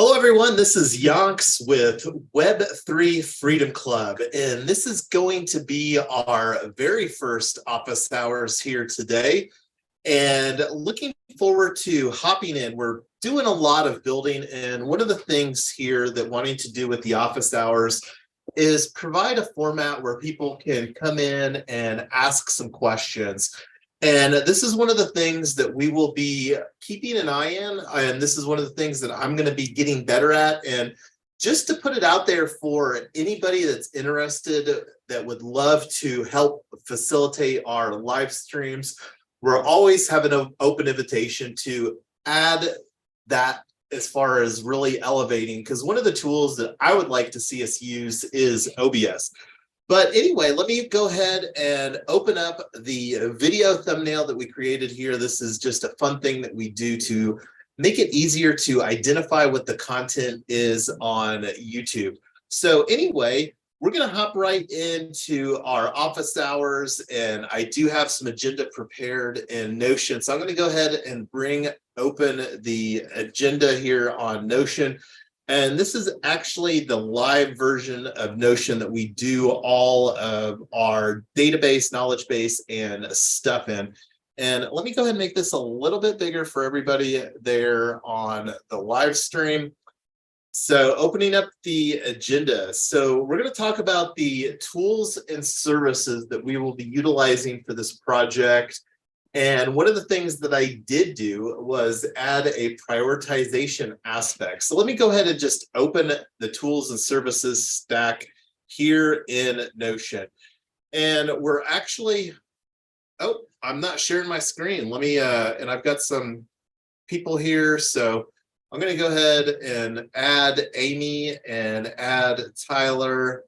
Hello, everyone. This is Yonks with Web3 Freedom Club, and this is going to be our very first office hours here today. And looking forward to hopping in. We're doing a lot of building, and one of the things here that wanting to do with the office hours is provide a format where people can come in and ask some questions. And this is one of the things that we will be keeping an eye in, and this is one of the things that I'm going to be getting better at. And just to put it out there for anybody that's interested that would love to help facilitate our live streams, we're always having an open invitation to add that as far as really elevating, because one of the tools that I would like to see us use is OBS. But anyway, let me go ahead and open up the video thumbnail that we created here. This is just a fun thing that we do to make it easier to identify what the content is on YouTube. So anyway, we're going to hop right into our office hours, and I do have some agenda prepared in Notion. So I'm going to go ahead and open the agenda here on Notion. And this is actually the live version of Notion that we do all of our database, knowledge base, and stuff in. And let me go ahead and make this a little bit bigger for everybody there on the live stream. So opening up the agenda. So we're going to talk about the tools and services that we will be utilizing for this project. And one of the things that I did do was add a prioritization aspect. So let me go ahead and just open the tools and services stack here in Notion. And we're actually, oh, I'm not sharing my screen. Let me, and I've got some people here. So I'm going to go ahead and add Amy and add Tyler.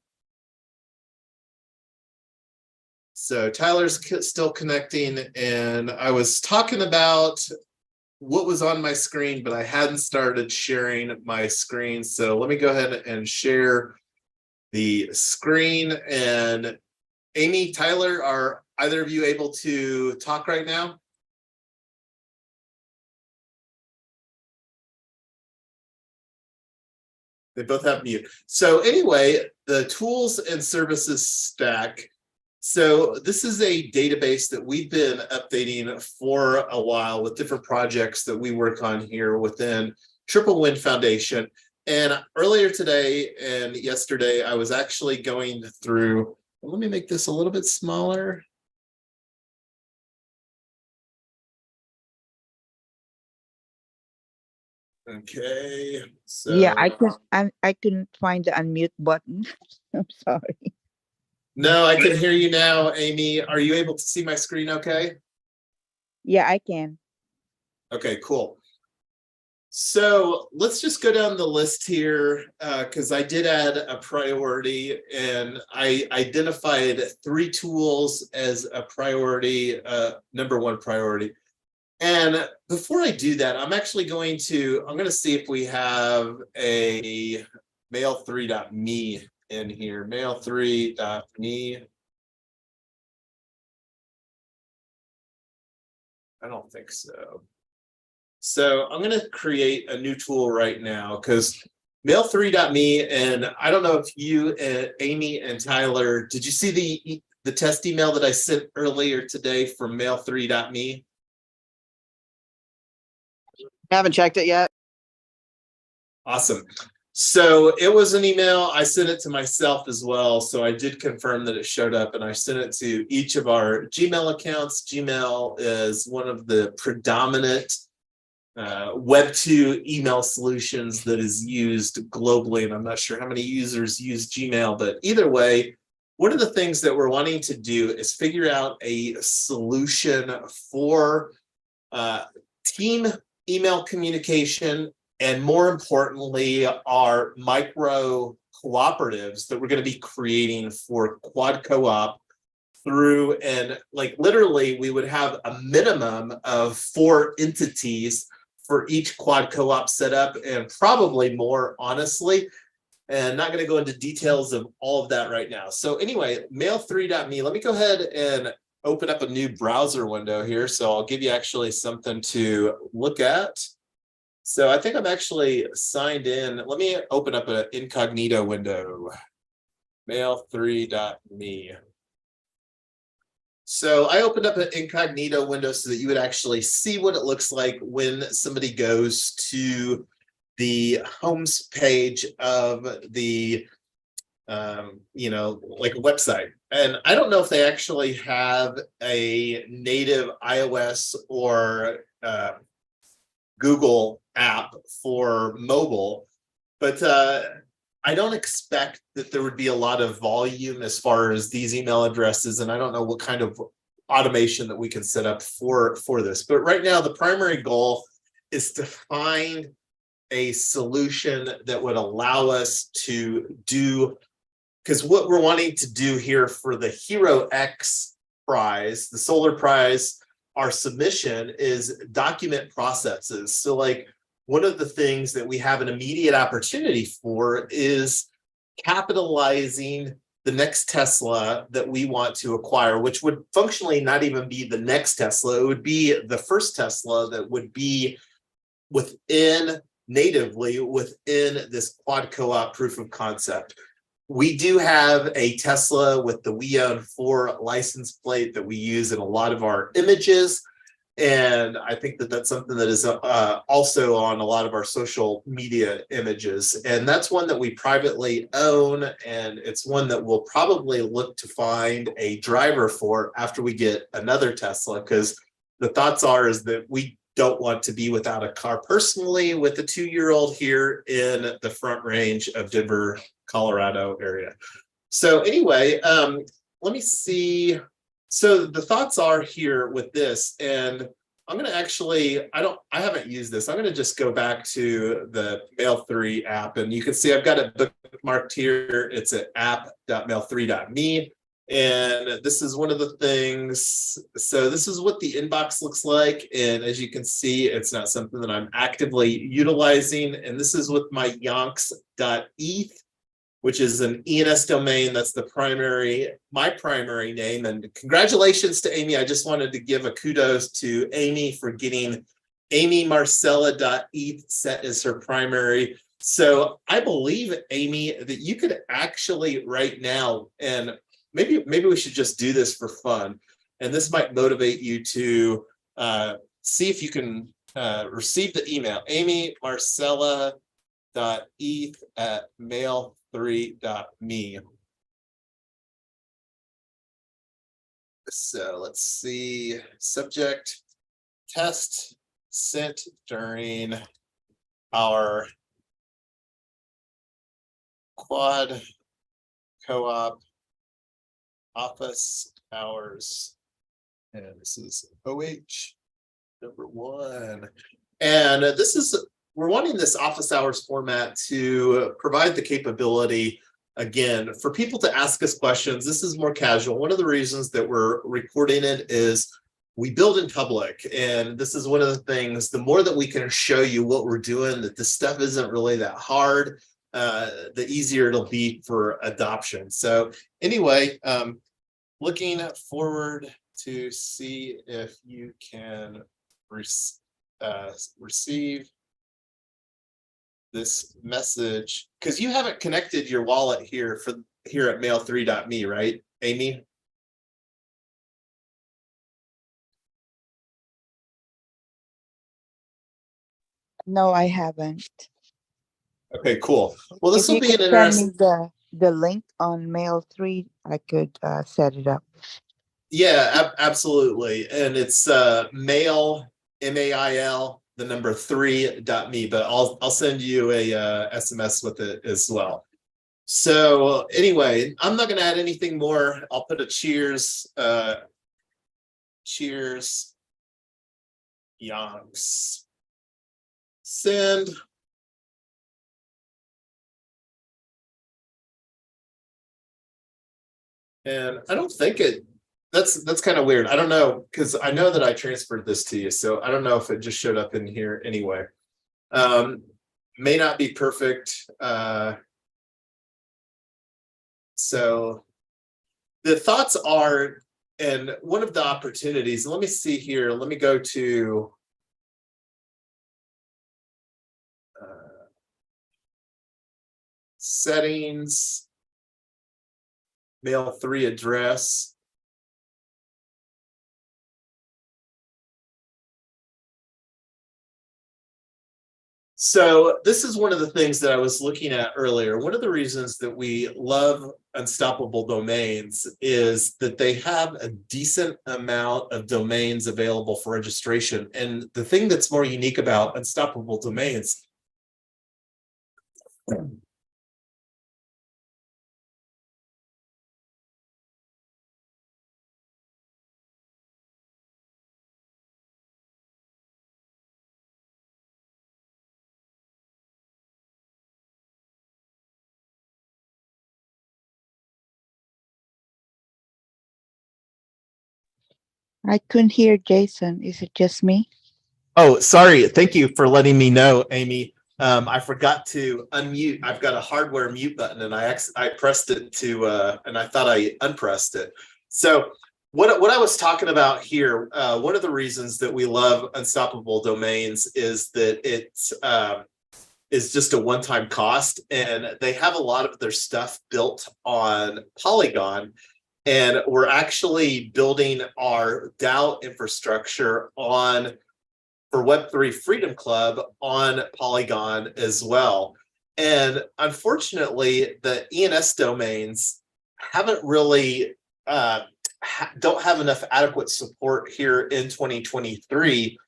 So Tyler's still connecting, and I was talking about what was on my screen, but I hadn't started sharing my screen. So let me go ahead and share the screen. And Amy, Tyler, are either of you able to talk right now? They both have mute. So anyway, the tools and services stack. So this is a database that we've been updating for a while with different projects that we work on here within Triple Win Foundation. And earlier today and yesterday, I was actually going through, let me make this a little bit smaller. Okay, so yeah, I couldn't find the unmute button. I'm sorry. no, I can hear you now, Amy. Are you able to see my screen okay? Yeah, I can. Okay, cool. So let's just go down the list here, because I did add a priority, and I identified 3 tools as a priority, #1 priority. And before I do that, I'm going to see if we have a mail3.me in here, mail3.me. I don't think so. So I'm going to create a new tool right now, because mail3.me, and I don't know if you, Amy and Tyler, did you see the test email that I sent earlier today from mail3.me? I haven't checked it yet. Awesome. So it was an email. I sent it to myself as well. So I did confirm that it showed up, and I sent it to each of our Gmail accounts. Gmail is one of the predominant Web2 email solutions that is used globally. And I'm not sure how many users use Gmail, but either way, one of the things that we're wanting to do is figure out a solution for team email communication, and more importantly, our micro cooperatives that we're going to be creating for quad co-op through, and like literally we would have a minimum of 4 entities for each quad co-op setup, and probably more, honestly. And not going to go into details of all of that right now. So anyway, mail3.me, let me go ahead and open up a new browser window here. So I'll give you actually something to look at. So I think I'm actually signed in. Let me open up an incognito window. Mail3.me. So I opened up an incognito window so that you would actually see what it looks like when somebody goes to the homes page of the, like a website. And I don't know if they actually have a native iOS or Google app for mobile, but I don't expect that there would be a lot of volume as far as these email addresses, and I don't know what kind of automation that we can set up for this. But right now, the primary goal is to find a solution that would allow us to do, because what we're wanting to do here for the Hero X prize, the solar prize, our submission is document processes. So like one of the things that we have an immediate opportunity for is capitalizing the next Tesla that we want to acquire, which would functionally not even be the next Tesla. It would be the first Tesla that would be natively within this quad co-op proof of concept. We do have a Tesla with the We Own 4 license plate that we use in a lot of our images. And I think that that's something that is also on a lot of our social media images. And that's one that we privately own. And it's one that we'll probably look to find a driver for after we get another Tesla, because the thoughts is that we don't want to be without a car personally with a 2-year-old here in the Front Range of Denver, Colorado area. So anyway, let me see. So the thoughts are here with this, and I'm going to actually, I haven't used this. I'm going to just go back to the Mail3 app, and you can see I've got it bookmarked here. It's at app.mail3.me. And this is one of the things. So this is what the inbox looks like. And as you can see, it's not something that I'm actively utilizing. And this is with my yonks.eth, which is an ENS domain. That's my primary name. And congratulations to Amy. I just wanted to give a kudos to Amy for getting amymarcella.eth set as her primary. So I believe, Amy, that you could actually right now, and maybe we should just do this for fun, and this might motivate you to see if you can receive the email, amymarcella.eth@mail3.me. So let's see, subject, test sent during our quad co-op office hours. And this is OH number 1. And we're wanting this office hours format to provide the capability, again, for people to ask us questions. This is more casual. One of the reasons that we're recording it is we build in public. And this is one of the things, the more that we can show you what we're doing, that this stuff isn't really that hard, the easier it'll be for adoption. So anyway, looking forward to see if you can receive this message, because you haven't connected your wallet here at mail3.me, right, Amy? No, I haven't. Okay, cool. Well, this If will you be an could send me interesting. the link on Mail3, I could set it up. Yeah, absolutely. And it's mail, MAIL, the number 3.me, but I'll send you a SMS with it as well. So anyway, I'm not going to add anything more. I'll put a cheers. Cheers. Yonks. Send. And I don't think that's kind of weird. I don't know, because I know that I transferred this to you, so I don't know if it just showed up in here anyway. May not be perfect. So the thoughts are, and one of the opportunities, let me see here, let me go to settings, mail 3 address. So this is one of the things that I was looking at earlier. One of the reasons that we love Unstoppable Domains is that they have a decent amount of domains available for registration. And the thing that's more unique about Unstoppable Domains I couldn't hear Jason. Is it just me? Oh, sorry. Thank you for letting me know, Amy. I forgot to unmute. I've got a hardware mute button, and I pressed it to, and I thought I unpressed it. So what I was talking about here, one of the reasons that we love Unstoppable Domains is that it is just a one-time cost, and they have a lot of their stuff built on Polygon. And we're actually building our DAO infrastructure for Web3 Freedom Club on Polygon as well. And unfortunately, the ENS domains haven't really, don't have enough adequate support here in 2023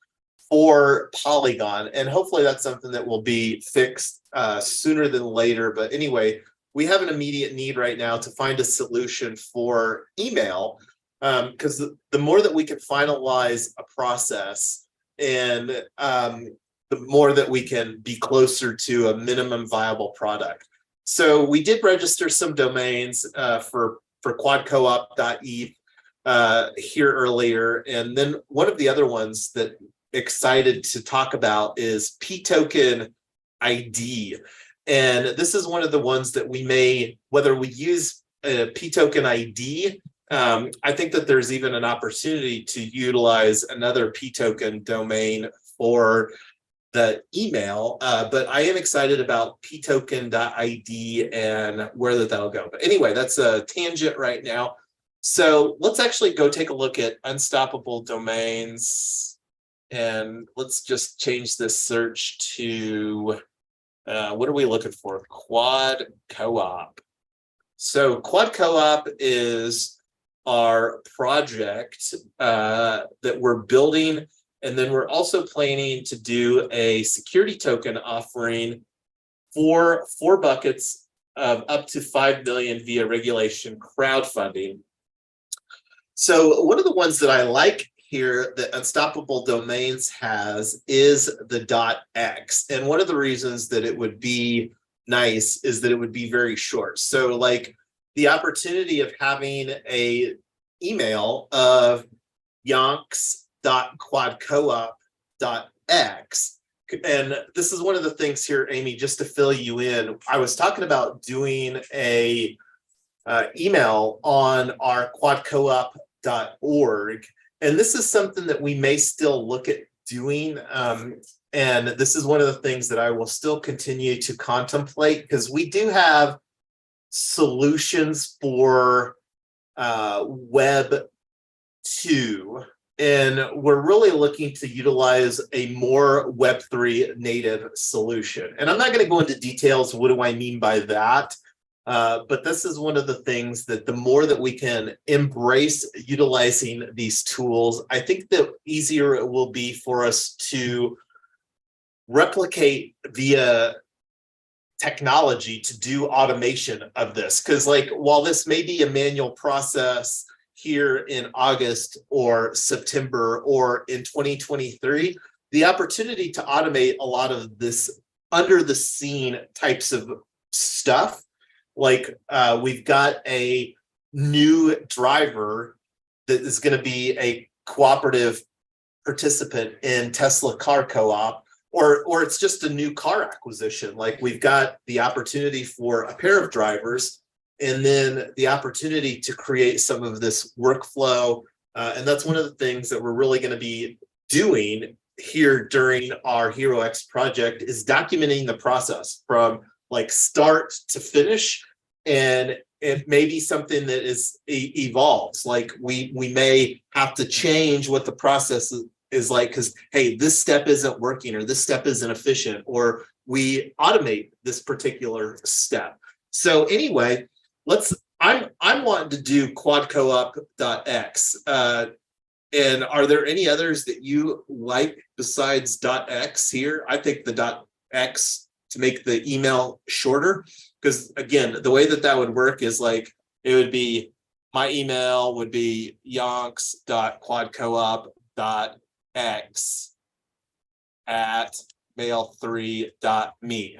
for Polygon. And hopefully that's something that will be fixed sooner than later. But anyway, we have an immediate need right now to find a solution for email, because the more that we can finalize a process, and the more that we can be closer to a minimum viable product. So we did register some domains for quadcoop.eth here earlier. And then one of the other ones that excited to talk about is pToken ID. And this is one of the ones that we may, whether we use a pToken ID, I think that there's even an opportunity to utilize another pToken domain for the email, but I am excited about ptoken.id and where that'll go. But anyway, that's a tangent right now. So let's actually go take a look at Unstoppable Domains, and let's just change this search to, what are we looking for? Quad Co-op. So Quad Co-op is our project that we're building, and then we're also planning to do a security token offering for 4 buckets of up to 5 million via regulation crowdfunding. So one of the ones that I like here that Unstoppable Domains has is the .x, and one of the reasons that it would be nice is that it would be very short. So like the opportunity of having a email of yonks.quadcoop.x. And this is one of the things here, Amy, just to fill you in. I was talking about doing a email on our quadcoop.org. And this is something that we may still look at doing. And this is one of the things that I will still continue to contemplate, because we do have solutions for Web 2, and we're really looking to utilize a more Web3 native solution. And I'm not going to go into details. What do I mean by that? But this is one of the things that the more that we can embrace utilizing these tools, I think the easier it will be for us to replicate via technology to do automation of this. Because like, while this may be a manual process here in August or September or in 2023, the opportunity to automate a lot of this under the scene types of stuff, like we've got a new driver that is going to be a cooperative participant in Tesla Car Co-op, or it's just a new car acquisition. Like we've got the opportunity for a pair of drivers, and then the opportunity to create some of this workflow. And that's one of the things that we're really going to be doing here during our HeroX project, is documenting the process from like start to finish, and it may be something that is evolves. Like we may have to change what the process is like, because hey, this step isn't working, or this step isn't efficient, or we automate this particular step. So anyway, I'm wanting to do quadcoop.x. And are there any others that you like besides .x here? I think the .x to make the email shorter, because again, the way that would work is like, it would be, my email would be yonks.quadcoop.x@mail3.me.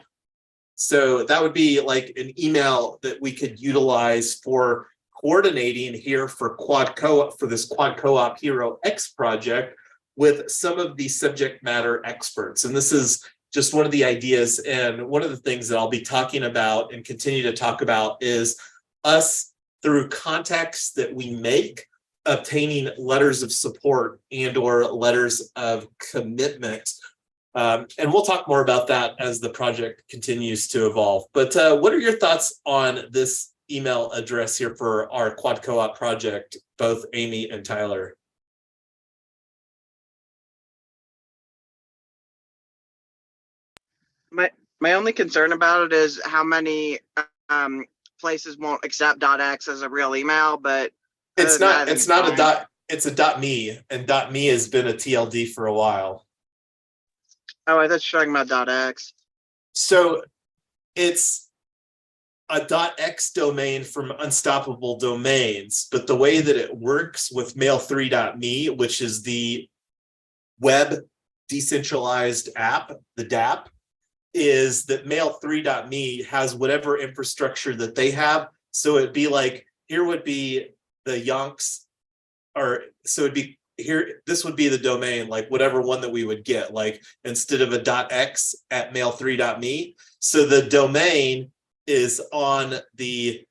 So that would be like an email that we could utilize for coordinating here for this Quad Co-op Hero X project with some of the subject matter experts. And this is just one of the ideas, and one of the things that I'll be talking about and continue to talk about is us, through contacts that we make, obtaining letters of support and or letters of commitment. And we'll talk more about that as the project continues to evolve. But what are your thoughts on this email address here for our Quad Co-op project, both Amy and Tyler? My only concern about it is how many places won't accept .x as a real email, but It's not a fine. dot, it's a .me, and .me has been a TLD for a while. Oh, I thought you were talking about .x. So it's a .x domain from Unstoppable Domains, but the way that it works with mail3.me, which is the web decentralized app, the DApp, is that mail3.me has whatever infrastructure that they have. So it'd be like, here would be the Yonks, or so it'd be here, this would be the domain, like whatever one that we would get, like instead of a .x at mail3.me. So the domain is on the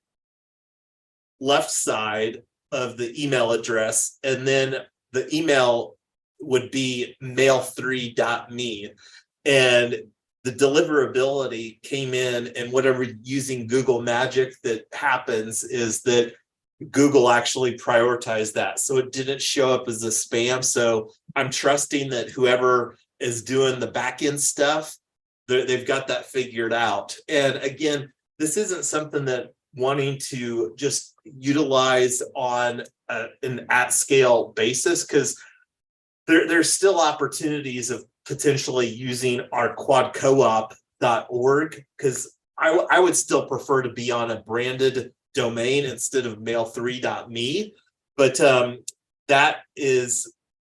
left side of the email address, and then the email would be mail3.me. And the deliverability came in, and whatever using Google magic that happens is that Google actually prioritized that. So it didn't show up as a spam. So I'm trusting that whoever is doing the back-end stuff, they've got that figured out. And again, this isn't something that wanting to just utilize on an at-scale basis, because there's still opportunities of potentially using our quadcoop.org, because I would still prefer to be on a branded domain instead of mail3.me. But that is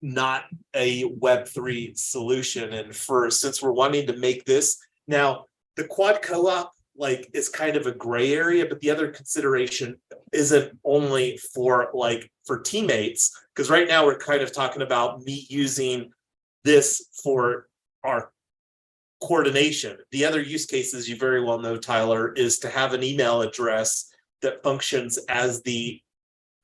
not a Web3 solution. And since we're wanting to make this, now the Quad Co-op like is kind of a gray area, but the other consideration isn't only for teammates, because right now we're kind of talking about me using this for our coordination. The other use cases, you very well know, Tyler, is to have an email address that functions as the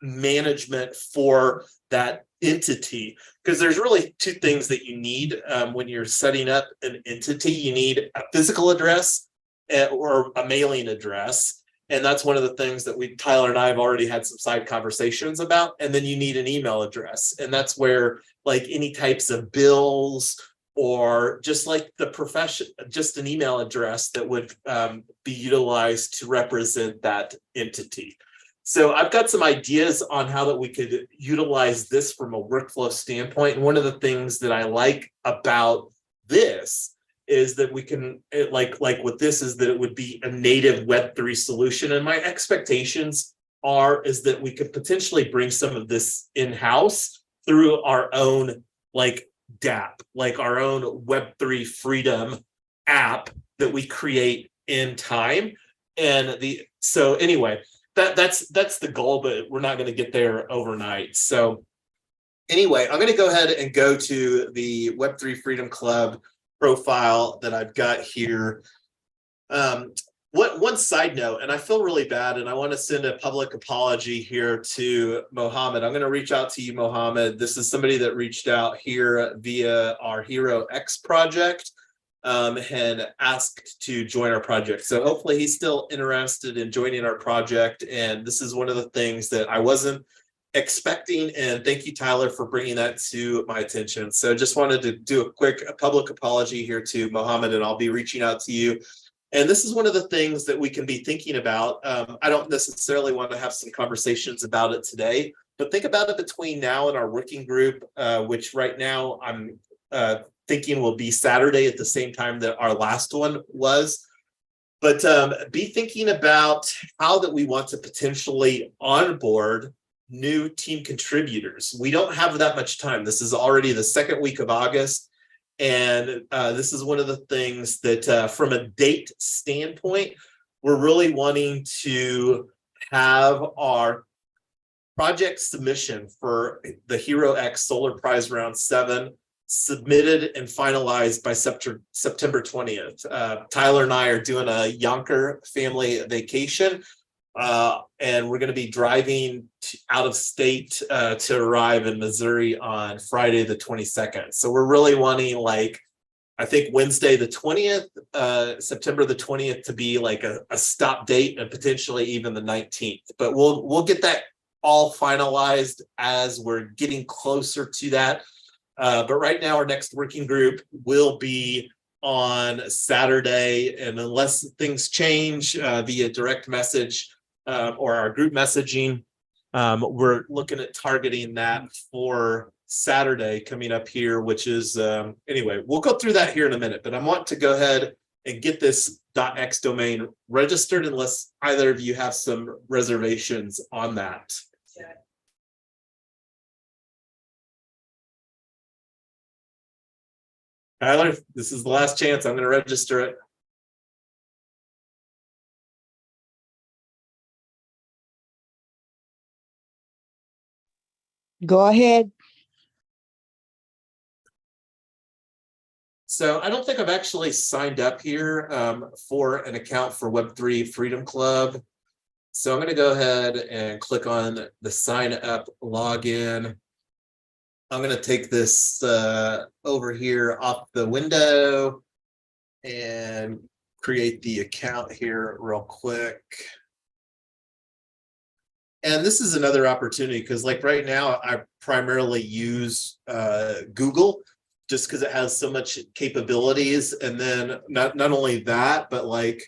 management for that entity. Because there's really two things that you need when you're setting up an entity. You need a physical address or a mailing address. And that's one of the things that Tyler and I have already had some side conversations about. And then you need an email address. And that's where like any types of bills, or just like the profession, just an email address that would be utilized to represent that entity. So I've got some ideas on how that we could utilize this from a workflow standpoint. And one of the things that I like about this is that we can, like with this, is that it would be a native Web3 solution. And my expectations is that we could potentially bring some of this in-house through our own DApp, like our own Web3 Freedom app that we create in time. And so anyway, that's the goal, but we're not going to get there overnight. So anyway, I'm going to go ahead and go to the Web3 Freedom Club profile that I've got here. One side note, and I feel really bad, and I want to send a public apology here to Mohammed. I'm going to reach out to you, Mohammed. This is somebody that reached out here via our Hero X project. and asked to join our project. So hopefully he's still interested in joining our project. And this is one of the things that I wasn't expecting. And thank you, Tyler, for bringing that to my attention. So just wanted to do a quick public apology here to Mohammed, and I'll be reaching out to you. And this is one of the things that we can be thinking about. I don't necessarily want to have some conversations about it today, but think about it between now and our working group, which right now I'm thinking will be Saturday at the same time that our last one was. But be thinking about how that we want to potentially onboard new team contributors. We don't have that much time. This is already the second week of August. And this is one of the things that from a date standpoint, we're really wanting to have our project submission for the Hero X Solar Prize Round 7 submitted and finalized by September 20th. Tyler and I are doing a Yonker family vacation, and we're going to be driving out of state to arrive in Missouri on Friday the 22nd. So we're really wanting, like, I think Wednesday the 20th, September the 20th to be like a stop date, and potentially even the 19th. But we'll get that all finalized as we're getting closer to that. But right now, our next working group will be on Saturday, and unless things change via direct message or our group messaging, we're looking at targeting that for Saturday coming up here, which is, anyway, we'll go through that here in a minute, but I want to go ahead and get this .x domain registered unless either of you have some reservations on that. Tyler, this is the last chance. I'm going to register it. Go ahead. So I don't think I've actually signed up here for an account for Web3 Freedom Club. So I'm going to go ahead and click on the sign up login. I'm going to take this over here off the window and create the account here real quick. And this is another opportunity because, like, right now I primarily use Google just because it has so much capabilities. And then not only that, but like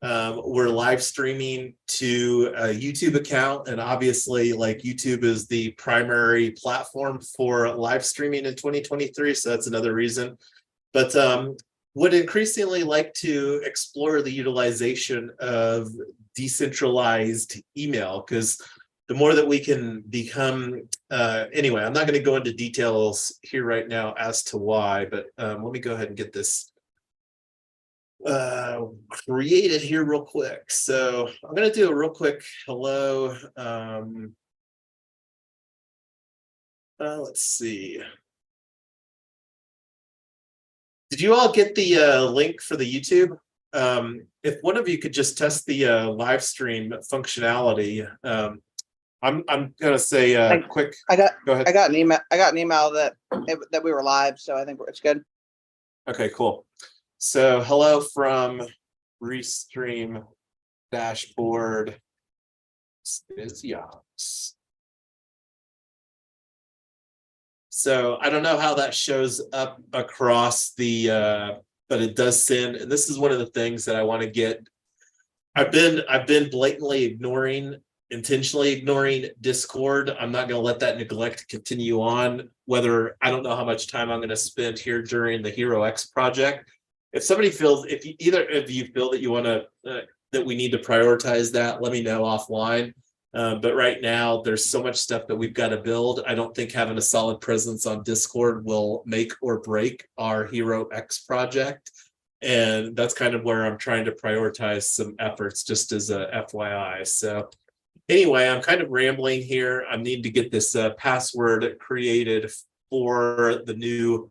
we're live streaming to a YouTube account, and obviously like YouTube is the primary platform for live streaming in 2023. So that's another reason. But would increasingly like to explore the utilization of decentralized email, because the more that we can become, anyway, I'm not going to go into details here right now as to why, but let me go ahead and get this created here real quick. So I'm going to do a real quick hello. Let's see. Did you all get the link for the YouTube? If one of you could just test the live stream functionality, I'm gonna say quick. Go ahead. I got an email. I got an email that we were live, so I think it's good. Okay, cool. So hello from Restream dashboard. This is Yonks. So I don't know how that shows up across the, but it does send. And this is one of the things that I want to get. I've been blatantly intentionally ignoring Discord. I'm not going to let that neglect continue on. Whether I don't know how much time I'm going to spend here during the Hero X project. If somebody feels, if either of you feel that you want to, that we need to prioritize that, let me know offline. But right now, there's so much stuff that we've got to build. I don't think having a solid presence on Discord will make or break our Hero X project. And that's kind of where I'm trying to prioritize some efforts, just as a FYI. So anyway, I'm kind of rambling here. I need to get this password created for the new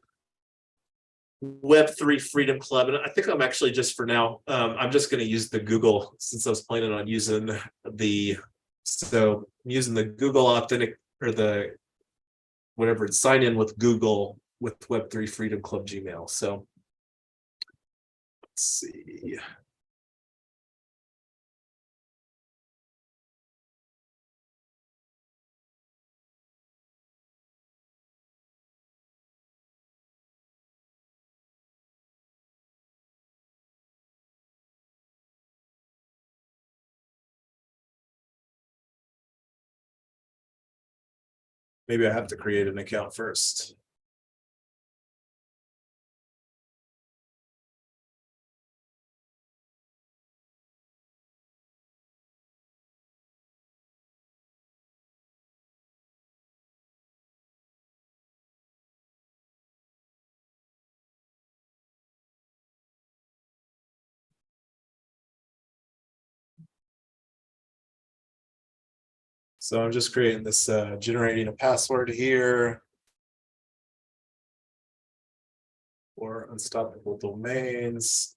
Web3 Freedom Club. And I think I'm actually just for now, I'm just going to use the Google, since I was planning on using the, so I'm using the Google Authentic, or the whatever, sign in with Google with Web3 Freedom Club Gmail. So Let's see. Maybe I have to create an account first. So I'm just creating this, generating a password here for unstoppable domains.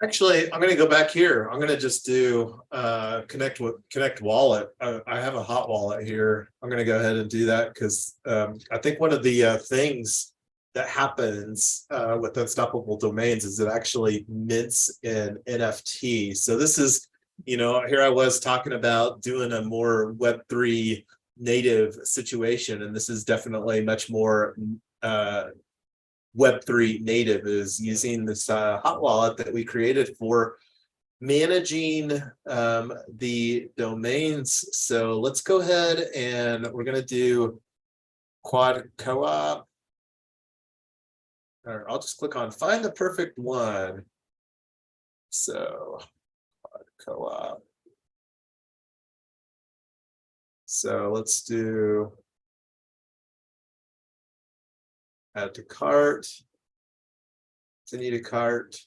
Actually, I'm going to go back here. I'm going to just do connect wallet. I have a hot wallet here. I'm going to go ahead and do that because I think one of the things that happens with unstoppable domains is it actually mints in NFT. So this is, you know, here I was talking about doing a more Web3 native situation, and this is definitely much more Web3 native, is using this hot wallet that we created for managing the domains. So let's go ahead and we're going to do quad co-op. Or I'll just click on find the perfect one. So quad co-op. So let's do add to cart, continue to cart.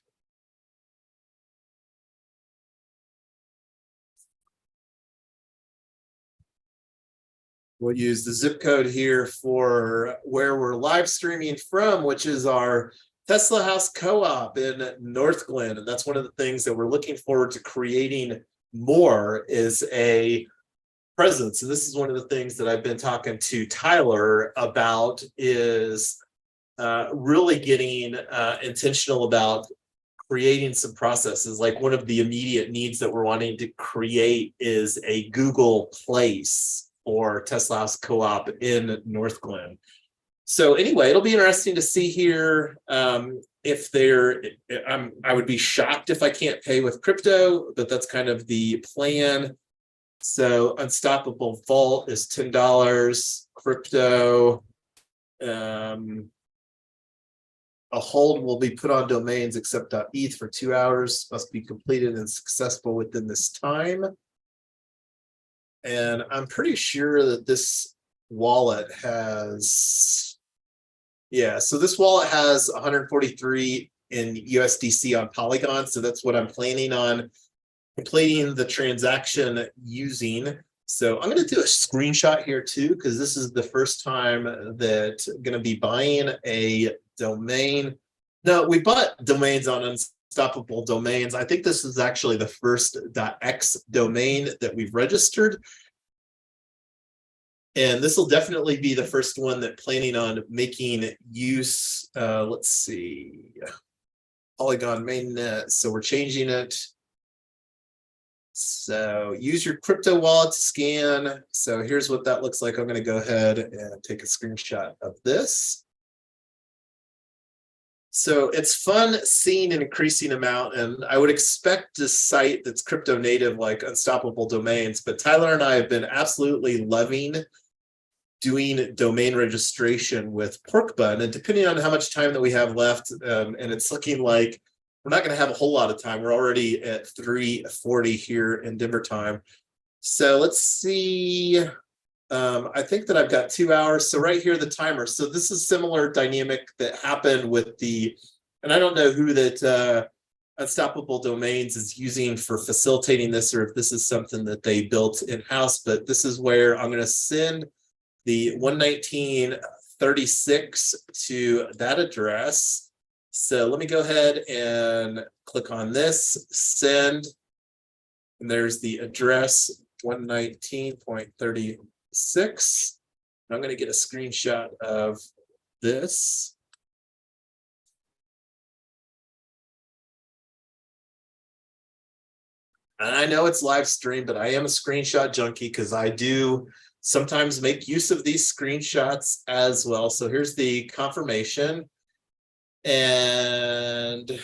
We'll use the zip code here for where we're live streaming from, which is our Tesla House Co-op in North Glen. And that's one of the things that we're looking forward to creating more, is a presence. And this is one of the things that I've been talking to Tyler about, is really getting intentional about creating some processes. Like one of the immediate needs that we're wanting to create is a Google Place or Tesla House Co-op in North Glen. So anyway, it'll be interesting to see here if I would be shocked if I can't pay with crypto, but that's kind of the plan. So Unstoppable Vault is $10, crypto. A hold will be put on domains except .eth for 2 hours, must be completed and successful within this time. And I'm pretty sure that this wallet has, yeah, so this wallet has 143 in USDC on Polygon. So that's what I'm planning on completing the transaction using. So I'm going to do a screenshot here too, because this is the first time that I'm going to be buying a domain. No, we bought domains on Unstoppable Domains. I think this is actually the first .x domain that we've registered. And this will definitely be the first one that planning on making use. Let's see, Polygon mainnet. So we're changing it. So use your crypto wallet to scan. So here's what that looks like. I'm going to go ahead and take a screenshot of this. So it's fun seeing an increasing amount, and I would expect a site that's crypto native like Unstoppable Domains, but Tyler and I have been absolutely loving doing domain registration with Porkbun, and depending on how much time that we have left, and it's looking like we're not going to have a whole lot of time. We're already at 3:40 here in Denver time. So let's see. I think that I've got 2 hours. So right here, the timer. So this is similar dynamic that happened with the, and I don't know who that Unstoppable Domains is using for facilitating this, or if this is something that they built in-house, but this is where I'm going to send the 119.36 to that address. So let me go ahead and click on this, send, and there's the address 119.36. I'm going to get a screenshot of this. And I know it's live stream, but I am a screenshot junkie because I do sometimes make use of these screenshots as well. So here's the confirmation, and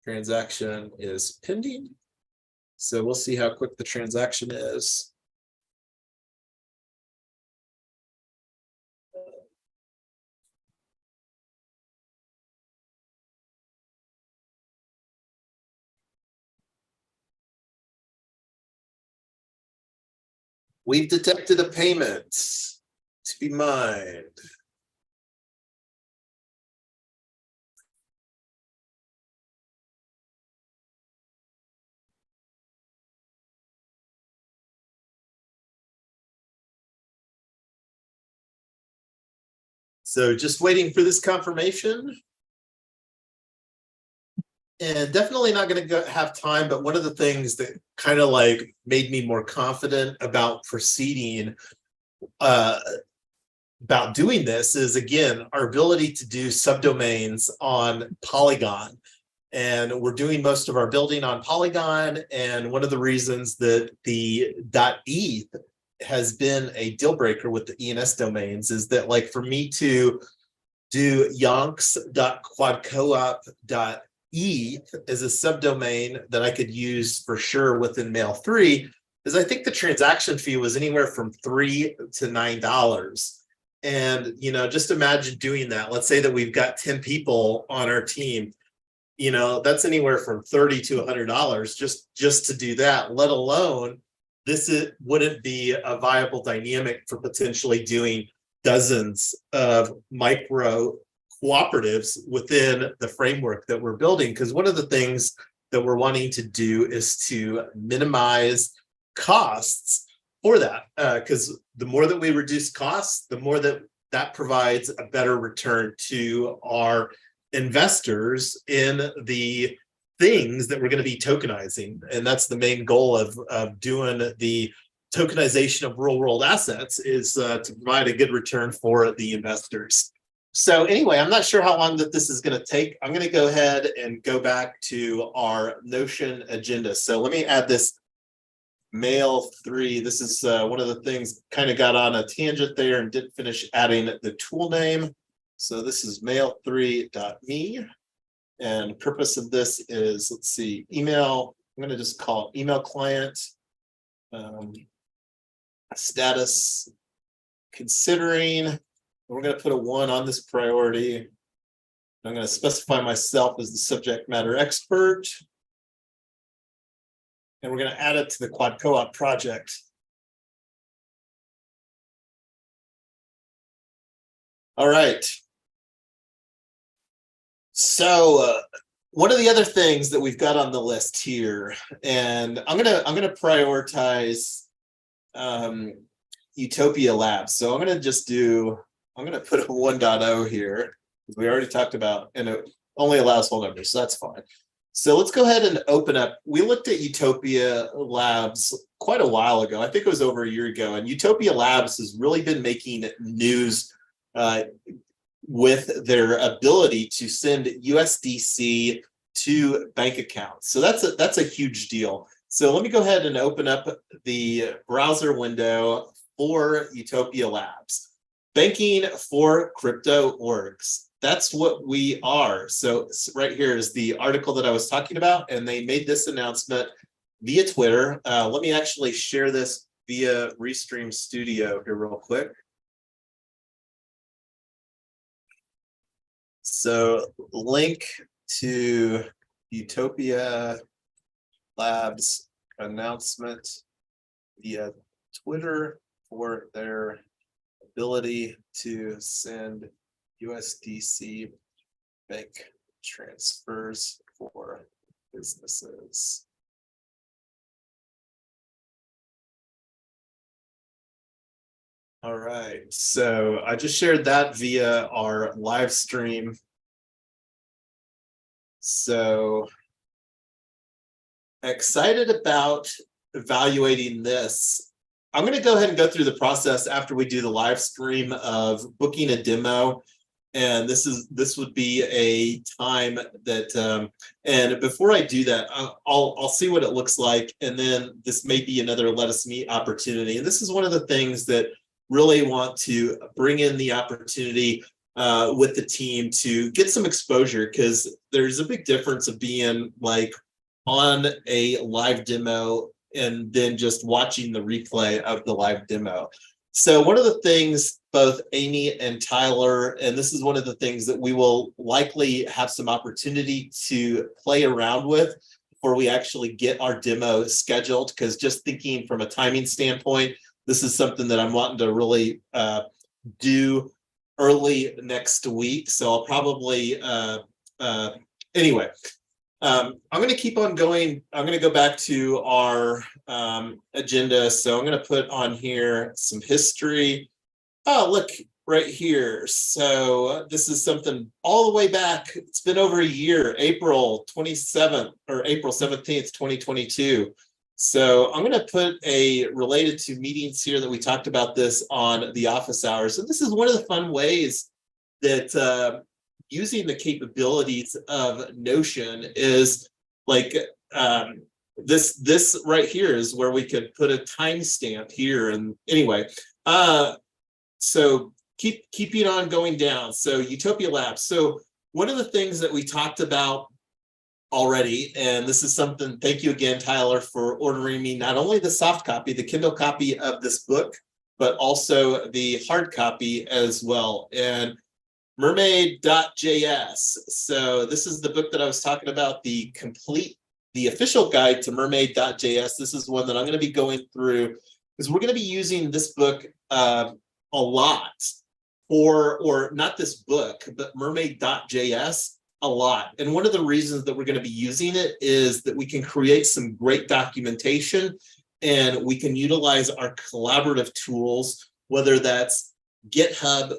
transaction is pending. So we'll see how quick the transaction is. We've detected a payment to be mined. So just waiting for this confirmation. And definitely not going to have time, but one of the things that kind of like made me more confident about proceeding about doing this is, again, our ability to do subdomains on Polygon. And we're doing most of our building on Polygon. And one of the reasons that the .eth has been a deal breaker with the ENS domains is that, like, for me to do yonks.quadcoop.eth as a subdomain that I could use for sure within Mail 3, is I think the transaction fee was anywhere from $3 to $9. And, you know, just imagine doing that. Let's say that we've got 10 people on our team. You know, that's anywhere from $30 to $100 just to do that, let alone wouldn't be a viable dynamic for potentially doing dozens of micro cooperatives within the framework that we're building. Because one of the things that we're wanting to do is to minimize costs for that. Because the more that we reduce costs, the more that provides a better return to our investors in the things that we're going to be tokenizing. And that's the main goal of doing the tokenization of real world assets, is to provide a good return for the investors. So anyway, I'm not sure how long that this is going to take. I'm going to go ahead and go back to our Notion agenda. So let me add this Mail 3. This is one of the things, kind of got on a tangent there and didn't finish adding the tool name. So this is mail3.me, and the purpose of this is, let's see, email. I'm going to just call it email client. Status considering. We're going to put a 1 on this priority. I'm going to specify myself as the subject matter expert. And we're going to add it to the Quad Co-op project. All right. So one of the other things that we've got on the list here, and I'm gonna prioritize Utopia Labs. So I'm gonna put a 1.0 here, because we already talked about, and it only allows whole numbers, so that's fine. So let's go ahead and open up. We looked at Utopia Labs quite a while ago. I think it was over a year ago, and Utopia Labs has really been making news with their ability to send USDC to bank accounts. So that's a huge deal. So let me go ahead and open up the browser window for Utopia Labs. Banking for crypto orgs. That's what we are. So right here is the article that I was talking about, and they made this announcement via Twitter. Let me actually share this via Restream Studio here real quick. So link to Utopia Labs announcement via Twitter for their ability to send USDC bank transfers for businesses. All right, so I just shared that via our live stream. So excited about evaluating this. I'm going to go ahead and go through the process after we do the live stream of booking a demo. And this would be a time that, and before I do that, I'll see what it looks like. And then this may be another Let Us Meet opportunity. And this is one of the things that really want to bring in the opportunity with the team to get some exposure, because there's a big difference of being like on a live demo and then just watching the replay of the live demo. So one of the things both Amy and Tyler, and this is one of the things that we will likely have some opportunity to play around with before we actually get our demo scheduled, because just thinking from a timing standpoint, this is something that I'm wanting to really do early next week. So I'll probably, anyway, I'm going to keep on going. I'm going to go back to our agenda. So I'm going to put on here some history. Oh, look right here. So this is something all the way back. It's been over a year, April 27th or April 17th, 2022. So I'm going to put a related to meetings here that we talked about this on the office hours. And this is one of the fun ways that using the capabilities of Notion is like this right here is where we could put a timestamp here. And anyway, so keeping on going down. So Utopia Labs. So one of the things that we talked about already, and this is something, thank you again, Tyler, for ordering me not only the soft copy, the Kindle copy of this book, but also the hard copy as well. And mermaid.js. So this is the book that I was talking about, the official guide to mermaid.js. This is one that I'm going to be going through because we're going to be using this book a lot or not this book, but mermaid.js a lot. And one of the reasons that we're going to be using it is that we can create some great documentation and we can utilize our collaborative tools, whether that's GitHub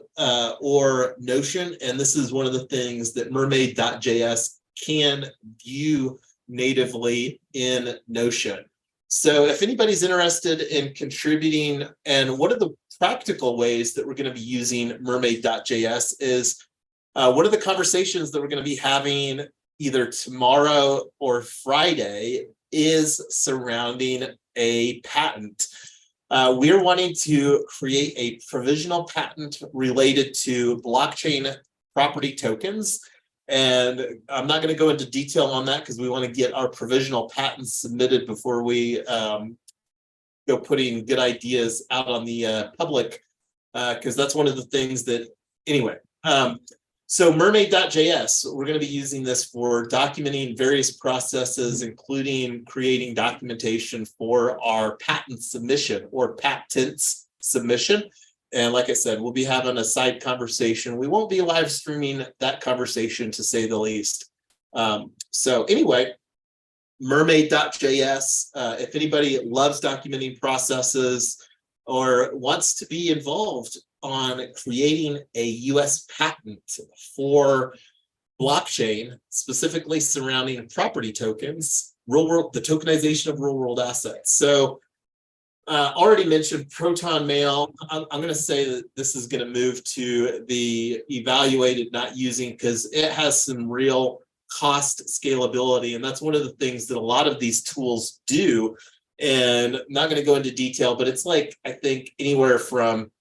or Notion. And this is one of the things that mermaid.js can view natively in Notion. So if anybody's interested in contributing, and one of the practical ways that we're going to be using mermaid.js is one of the conversations that we're going to be having either tomorrow or Friday is surrounding a patent. We're wanting to create a provisional patent related to blockchain property tokens. And I'm not going to go into detail on that because we want to get our provisional patents submitted before we go putting good ideas out on the public, because that's one of the things that, anyway. So mermaid.js, we're going to be using this for documenting various processes, including creating documentation for our patent submission or patents submission. And like I said, we'll be having a side conversation. We won't be live streaming that conversation, to say the least. So anyway, mermaid.js, if anybody loves documenting processes or wants to be involved on creating a US patent for blockchain, specifically surrounding property tokens, real world, the tokenization of real world assets. So already mentioned Proton Mail. I'm going to say that this is going to move to the evaluated, not using, because it has some real cost scalability. And that's one of the things that a lot of these tools do. And I'm not going to go into detail, but it's like, I think anywhere from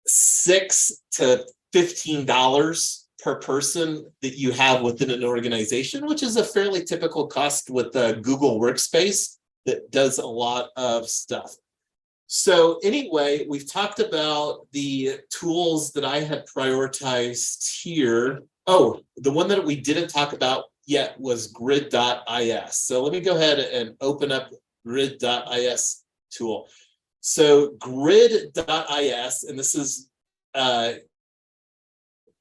$6 to $15 per person that you have within an organization, which is a fairly typical cost with Google Workspace that does a lot of stuff. So anyway, we've talked about the tools that I had prioritized here. Oh, the one that we didn't talk about yet was grid.is. So let me go ahead and open up grid.is tool. So grid.is, and this is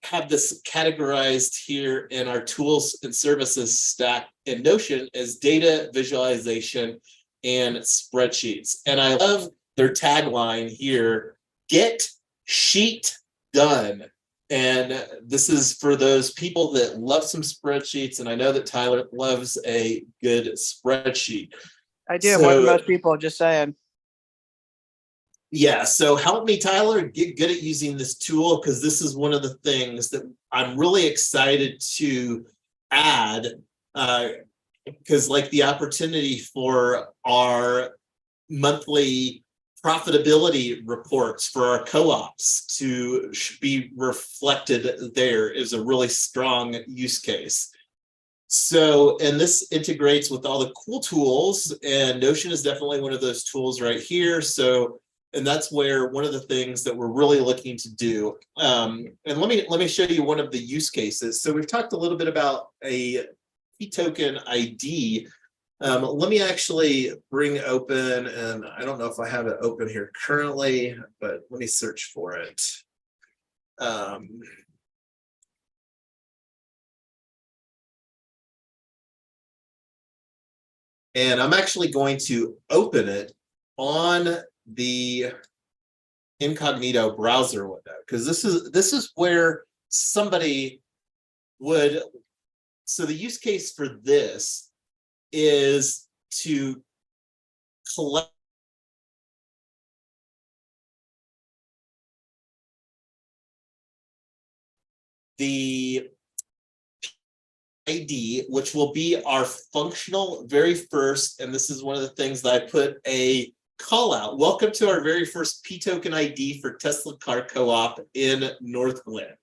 have this categorized here in our tools and services stack in Notion as data visualization and spreadsheets. And I love their tagline here, get sheet done. And this is for those people that love some spreadsheets. And I know that Tyler loves a good spreadsheet. I do, more than most people, just saying. Yeah, so help me, Tyler, get good at using this tool, because this is one of the things that I'm really excited to add, because like the opportunity for our monthly profitability reports for our co-ops to be reflected there is a really strong use case. So, and this integrates with all the cool tools, and Notion is definitely one of those tools right here. So, and that's where one of the things that we're really looking to do. And let me show you one of the use cases. So we've talked a little bit about a key token ID. Let me actually bring open, and I don't know if I have it open here currently, but let me search for it. And I'm actually going to open it on the incognito browser window, because this is where somebody would, so the use case for this is to collect the ID, which will be our functional very first, and this is one of the things that I put a call out. Welcome to our very first P token ID for Tesla Car Co-op in North Glen.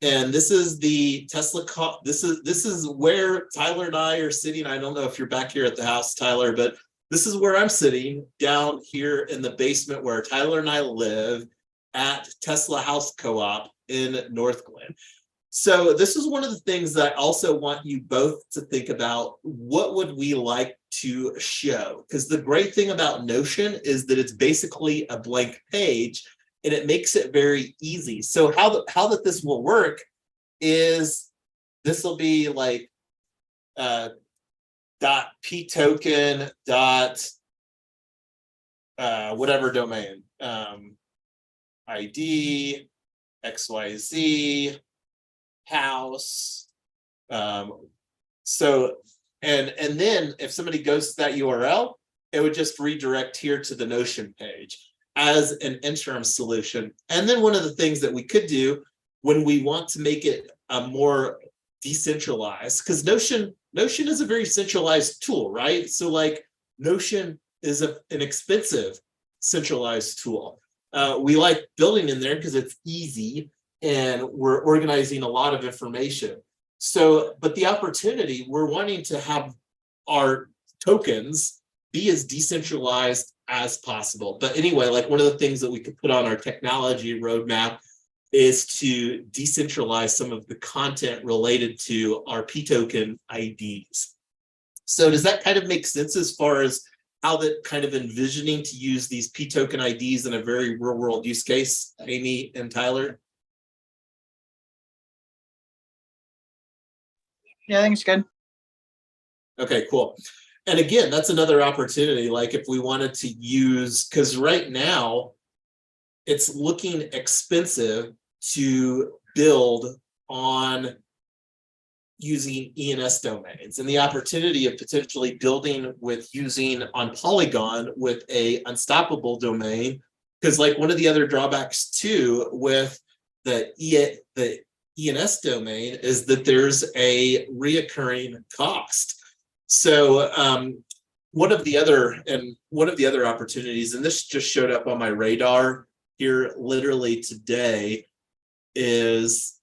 And this is the Tesla car. This is where Tyler and I are sitting. I don't know if you're back here at the house, Tyler, but this is where I'm sitting down here in the basement where Tyler and I live at Tesla House Co-op in North Glen. So this is one of the things that I also want you both to think about. What would we like to show? Because the great thing about Notion is that it's basically a blank page, and it makes it very easy. So how that this will work is this will be like .p token whatever domain, ID XYZ house. So and then if somebody goes to that URL, it would just redirect here to the Notion page as an interim solution. And then one of the things that we could do when we want to make it a more decentralized, because Notion is a very centralized tool, right? So like Notion is an expensive centralized tool. We like building in there because it's easy and we're organizing a lot of information. So, but the opportunity, we're wanting to have our tokens be as decentralized as possible. But anyway, like one of the things that we could put on our technology roadmap is to decentralize some of the content related to our P token IDs. So does that kind of make sense as far as how that kind of envisioning to use these P token IDs in a very real world use case, Amy and Tyler? Yeah, I think it's good. Okay, cool. And again, that's another opportunity. Like if we wanted to use, because right now it's looking expensive to build on using ENS domains, and the opportunity of potentially building with using on Polygon with a unstoppable domain, because like one of the other drawbacks too with the ENS domain is that there's a reoccurring cost. So one of the other opportunities, and this just showed up on my radar here literally today, is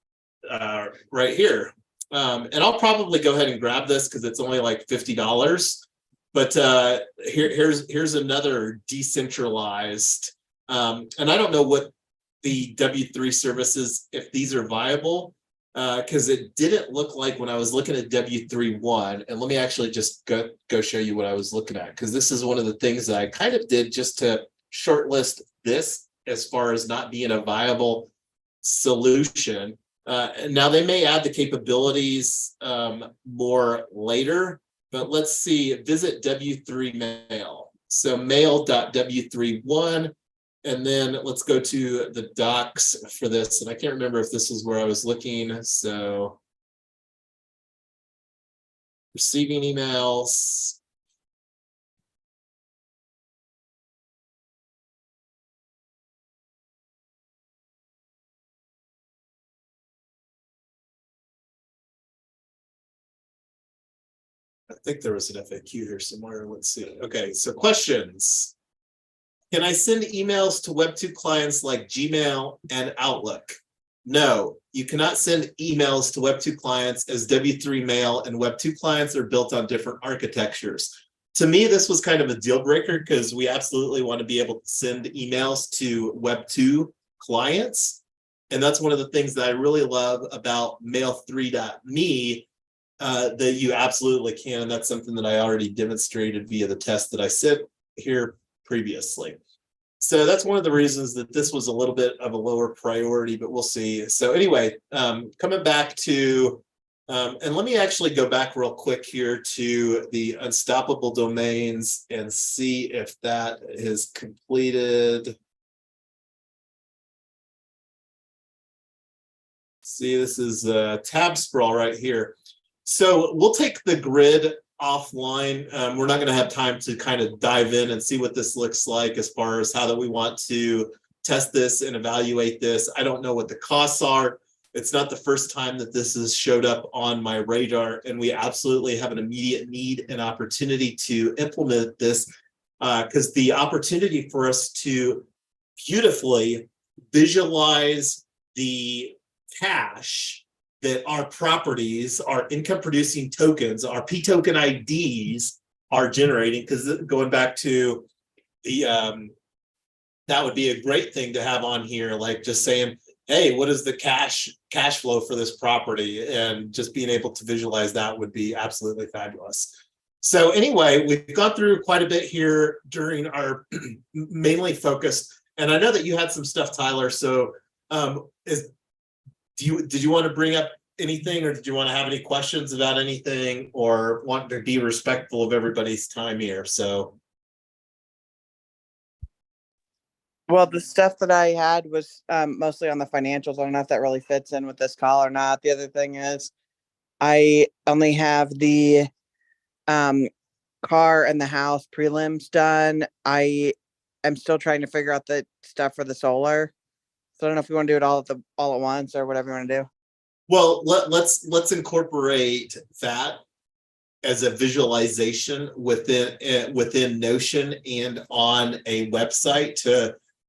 right here. And I'll probably go ahead and grab this because it's only like $50. But here's another decentralized, and I don't know what the W3 services, if these are viable, because it didn't look like when I was looking at W3.1, and let me actually just go show you what I was looking at, because this is one of the things that I kind of did just to shortlist this as far as not being a viable solution. Now they may add the capabilities more later, but let's see, visit W3 mail. So mail.w31, and then let's go to the docs for this. And I can't remember if this is where I was looking. So receiving emails. I think there was an FAQ here somewhere. Let's see. Okay, so questions. Can I send emails to Web2 clients like Gmail and Outlook? No, you cannot send emails to Web2 clients, as W3 Mail and Web2 clients are built on different architectures. To me, this was kind of a deal breaker because we absolutely want to be able to send emails to Web2 clients. And that's one of the things that I really love about mail3.me, that you absolutely can. And that's something that I already demonstrated via the test that I sent here previously. So that's one of the reasons that this was a little bit of a lower priority, but we'll see. So anyway, coming back to, and let me actually go back real quick here to the unstoppable domains and see if that is completed. See, this is a tab sprawl right here. So we'll take the grid offline. We're not going to have time to kind of dive in and see what this looks like as far as how that we want to test this and evaluate this. I don't know what the costs are. It's not the first time that this has showed up on my radar, and we absolutely have an immediate need and opportunity to implement this, because the opportunity for us to beautifully visualize the cash that our properties, our income producing tokens, our P token IDs are generating, because going back to the, that would be a great thing to have on here, like just saying, hey, what is the cash flow for this property? And just being able to visualize that would be absolutely fabulous. So anyway, we've gone through quite a bit here during our mainly focused, and I know that you had some stuff, Tyler. So did you want to bring up anything, or did you want to have any questions about anything, or want to be respectful of everybody's time here? So, Well, the stuff that I had was mostly on the financials. I don't know if that really fits in with this call or not. The other thing is I only have the car and the house prelims done. I am still trying to figure out the stuff for the solar. So I don't know if you want to do it all at once or whatever you want to do. well, let's incorporate that as a visualization within Notion and on a website,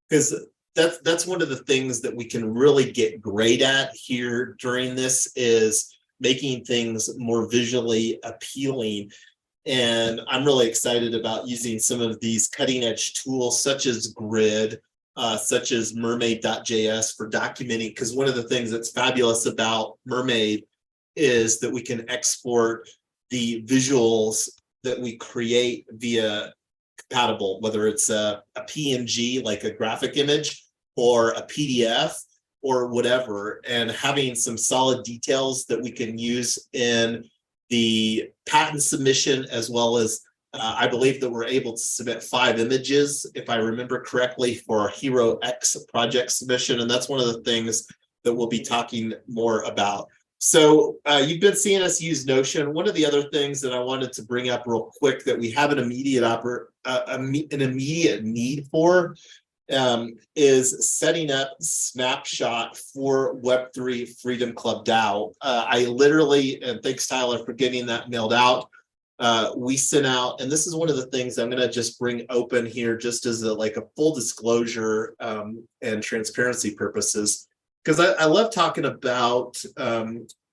because that's one of the things that we can really get great at here during this, is making things more visually appealing. And I'm really excited about using some of these cutting edge tools such as Grid, such as mermaid.js for documenting, because one of the things that's fabulous about Mermaid is that we can export the visuals that we create via compatible, whether it's a PNG, like a graphic image, or a PDF or whatever, and having some solid details that we can use in the patent submission, as well as I believe that we're able to submit 5 images, if I remember correctly, for our Hero X project submission. And that's one of the things that we'll be talking more about. So you've been seeing us use Notion. One of the other things that I wanted to bring up real quick that we have an immediate need for is setting up Snapshot for Web3 Freedom Club DAO. I literally, and thanks Tyler for getting that mailed out. We sent out, and this is one of the things I'm going to just bring open here, just as like a full disclosure and transparency purposes, because I love talking about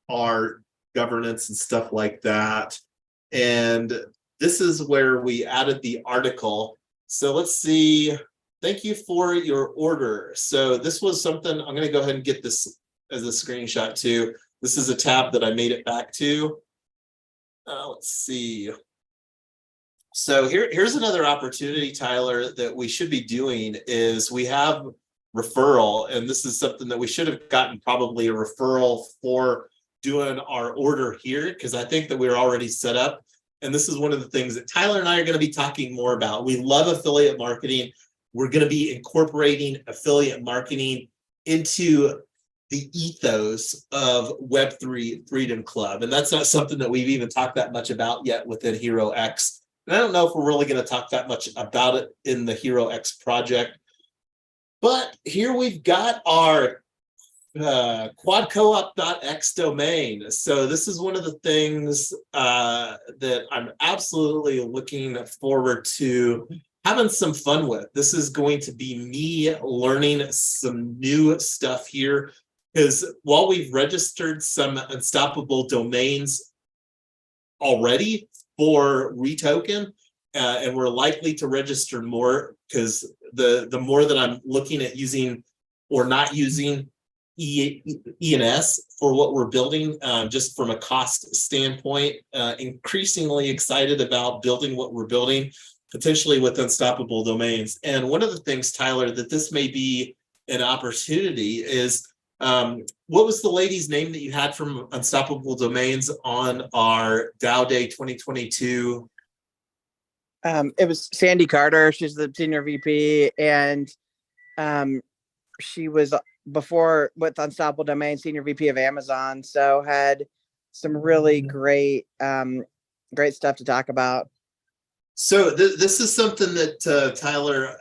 our governance and stuff like that. And this is where we added the article. So let's see. Thank you for your order. So this was something, I'm going to go ahead and get this as a screenshot too. This is a tab that I made it back to. Let's see. So here's another opportunity, Tyler, that we should be doing is we have referral. And this is something that we should have gotten probably a referral for doing our order here, because I think that we're already set up. And this is one of the things that Tyler and I are going to be talking more about. We love affiliate marketing. We're going to be incorporating affiliate marketing into the ethos of Web3 Freedom Club. And that's not something that we've even talked that much about yet within Hero X. And I don't know if we're really going to talk that much about it in the Hero X project. But here we've got our quadcoop.x domain. So this is one of the things that I'm absolutely looking forward to having some fun with. This is going to be me learning some new stuff here, because while we've registered some unstoppable domains already for retoken, and we're likely to register more, because the more that I'm looking at using or not using ENS for what we're building, just from a cost standpoint, increasingly excited about building what we're building, potentially with unstoppable domains. And one of the things, Tyler, that this may be an opportunity is, what was the lady's name that you had from Unstoppable Domains on our DAO Day 2022? It was Sandy Carter. She's the senior VP, and she was before with Unstoppable Domains, senior VP of Amazon. So had some really great stuff to talk about. So this is something that Tyler,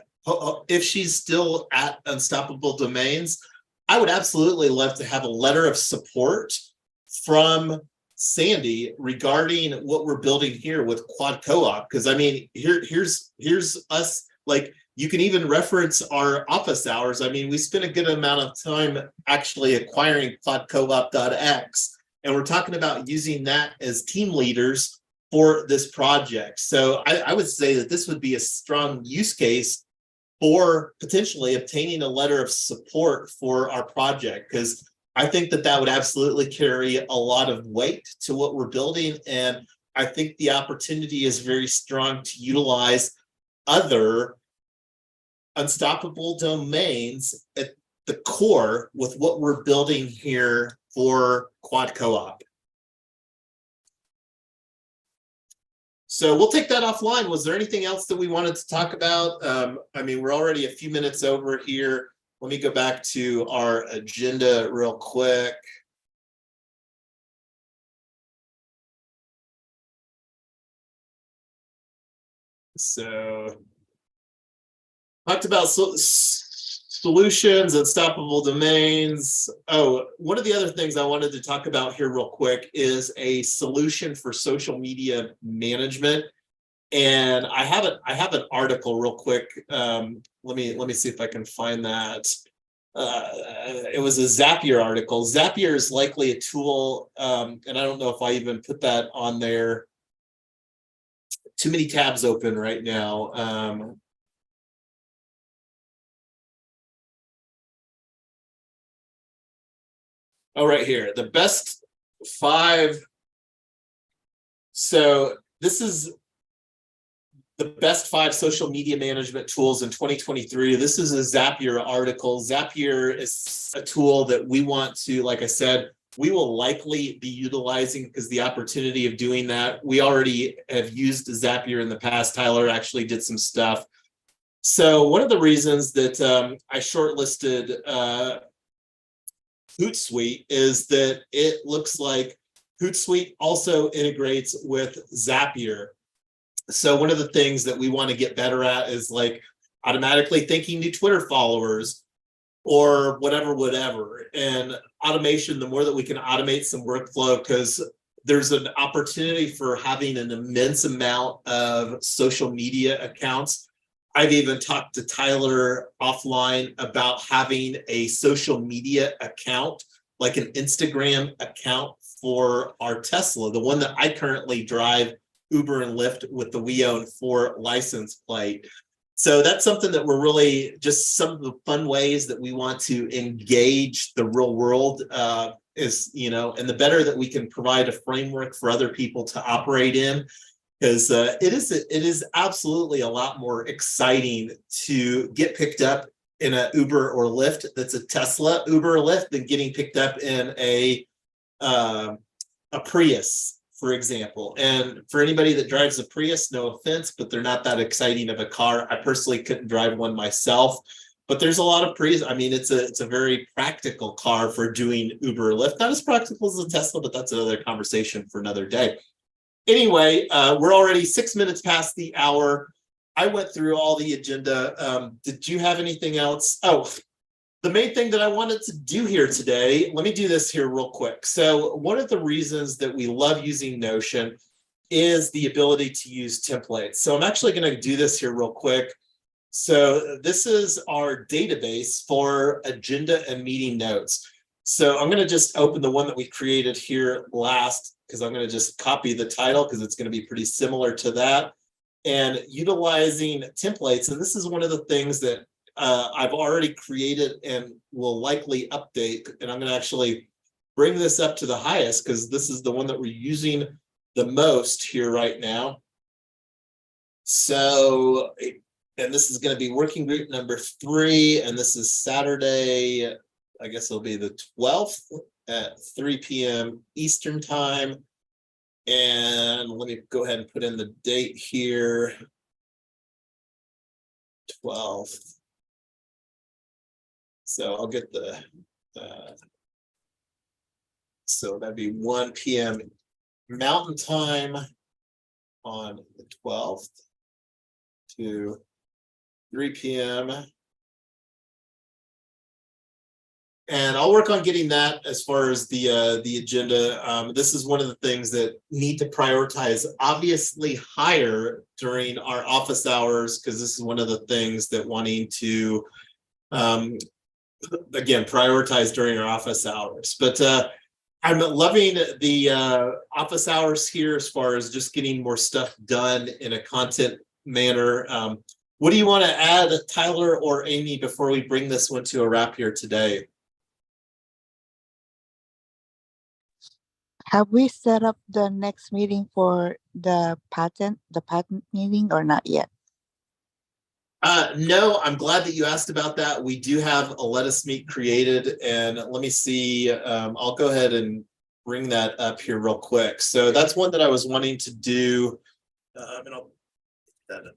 if she's still at Unstoppable Domains, I would absolutely love to have a letter of support from Sandy regarding what we're building here with Quad Co-op. Because I mean, here's us. Like, you can even reference our office hours. I mean, we spent a good amount of time actually acquiring quadcoop.x, and we're talking about using that as team leaders for this project. So I would say that this would be a strong use case for potentially obtaining a letter of support for our project, because I think that that would absolutely carry a lot of weight to what we're building. And I think the opportunity is very strong to utilize other unstoppable domains at the core with what we're building here for Quad Co-op. So we'll take that offline. Was there anything else that we wanted to talk about? I mean, we're already a few minutes over here. Let me go back to our agenda real quick. So talked about solutions, unstoppable domains. Oh, one of the other things I wanted to talk about here real quick is a solution for social media management. And I have an article real quick. Let me see if I can find that. It was a Zapier article. Zapier is likely a tool, and I don't know if I even put that on there. Too many tabs open right now. Oh, right here, the best 5. So this is the best 5 social media management tools in 2023. This is a Zapier article. Zapier is a tool that we want to, like I said, we will likely be utilizing, because the opportunity of doing that, we already have used Zapier in the past. Tyler actually did some stuff. So one of the reasons that I shortlisted Hootsuite is that it looks like Hootsuite also integrates with Zapier. So one of the things that we want to get better at is like automatically thanking new Twitter followers or whatever. And automation, the more that we can automate some workflow, because there's an opportunity for having an immense amount of social media accounts. I've even talked to Tyler offline about having a social media account, like an Instagram account for our Tesla, the one that I currently drive, Uber and Lyft, with the We Own 4 license plate. So that's something that we're really, just some of the fun ways that we want to engage the real world is, you know, and the better that we can provide a framework for other people to operate in, because it is absolutely a lot more exciting to get picked up in a Uber or Lyft that's a Tesla Uber or Lyft than getting picked up in a Prius, for example. And for anybody that drives a Prius, no offense, but they're not that exciting of a car. I personally couldn't drive one myself, but there's a lot of Prius. I mean, it's a very practical car for doing Uber or Lyft. Not as practical as a Tesla, but that's another conversation for another day. Anyway, we're already 6 minutes past the hour. I went through all the agenda. Did you have anything else? Oh, the main thing that I wanted to do here today, let me do this here real quick. So one of the reasons that we love using Notion is the ability to use templates. So I'm actually going to do this here real quick. So this is our database for agenda and meeting notes. So I'm going to just open the one that we created here last, because I'm going to just copy the title because it's going to be pretty similar to that. And utilizing templates, and this is one of the things that I've already created and will likely update. And I'm going to actually bring this up to the highest because this is the one that we're using the most here right now. So, and this is going to be working group number 3, and this is Saturday, I guess it'll be the 12th at 3 p.m. Eastern time. And let me go ahead and put in the date here. 12th. So I'll get the, so that'd be 1 p.m. Mountain Time on the 12th to 3 p.m. And I'll work on getting that as far as the agenda. This is one of the things that need to prioritize obviously higher during our office hours, because this is one of the things that wanting to, again, prioritize during our office hours. But I'm loving the office hours here as far as just getting more stuff done in a content manner. What do you want to add, Tyler or Amy, before we bring this one to a wrap here today? Have we set up the next meeting for the patent meeting or not yet? No, I'm glad that you asked about that. We do have a Let Us Meet created, and let me see. I'll go ahead and bring that up here real quick. So that's one that I was wanting to do. And I'll put that up.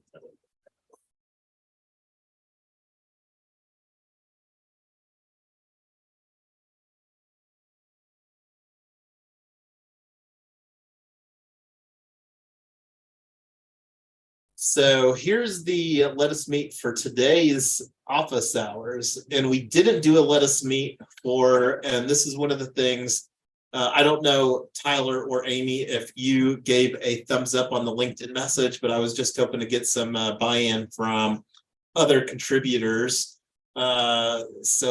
So here's the Let Us Meet for today's office hours. And we didn't do a Let Us Meet for, and this is one of the things, I don't know, Tyler or Amy, if you gave a thumbs up on the LinkedIn message, but I was just hoping to get some buy-in from other contributors. So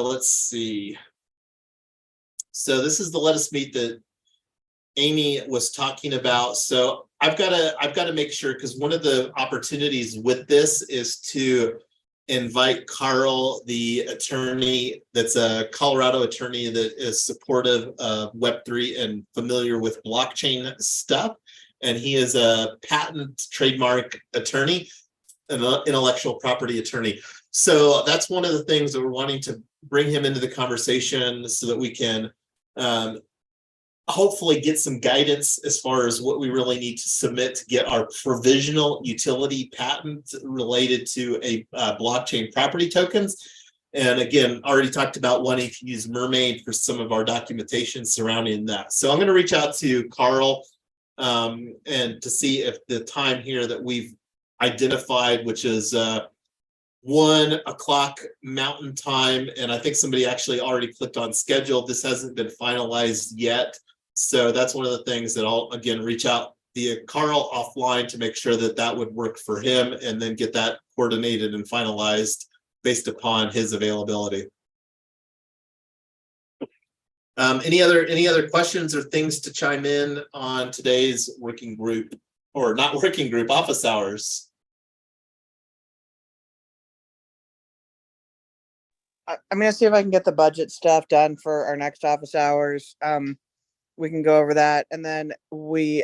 let's see. So this is the Let Us Meet that Amy was talking about. So I've got to make sure, because one of the opportunities with this is to invite Carl, the attorney that's a Colorado attorney that is supportive of Web3 and familiar with blockchain stuff. And he is a patent trademark attorney, an intellectual property attorney. So that's one of the things that we're wanting to bring him into the conversation so that we can hopefully get some guidance as far as what we really need to submit to get our provisional utility patent related to a blockchain property tokens. And again, already talked about wanting to use Mermaid for some of our documentation surrounding that. So I'm going to reach out to Carl and to see if the time here that we've identified, which is 1 o'clock Mountain Time, and I think somebody actually already clicked on schedule. This hasn't been finalized yet. So that's one of the things that I'll, again, reach out via Carl offline to make sure that that would work for him, and then get that coordinated and finalized based upon his availability. Any other questions or things to chime in on today's working group, or not working group, office hours? I'm gonna see if I can get the budget stuff done for our next office hours. We can go over that, and then we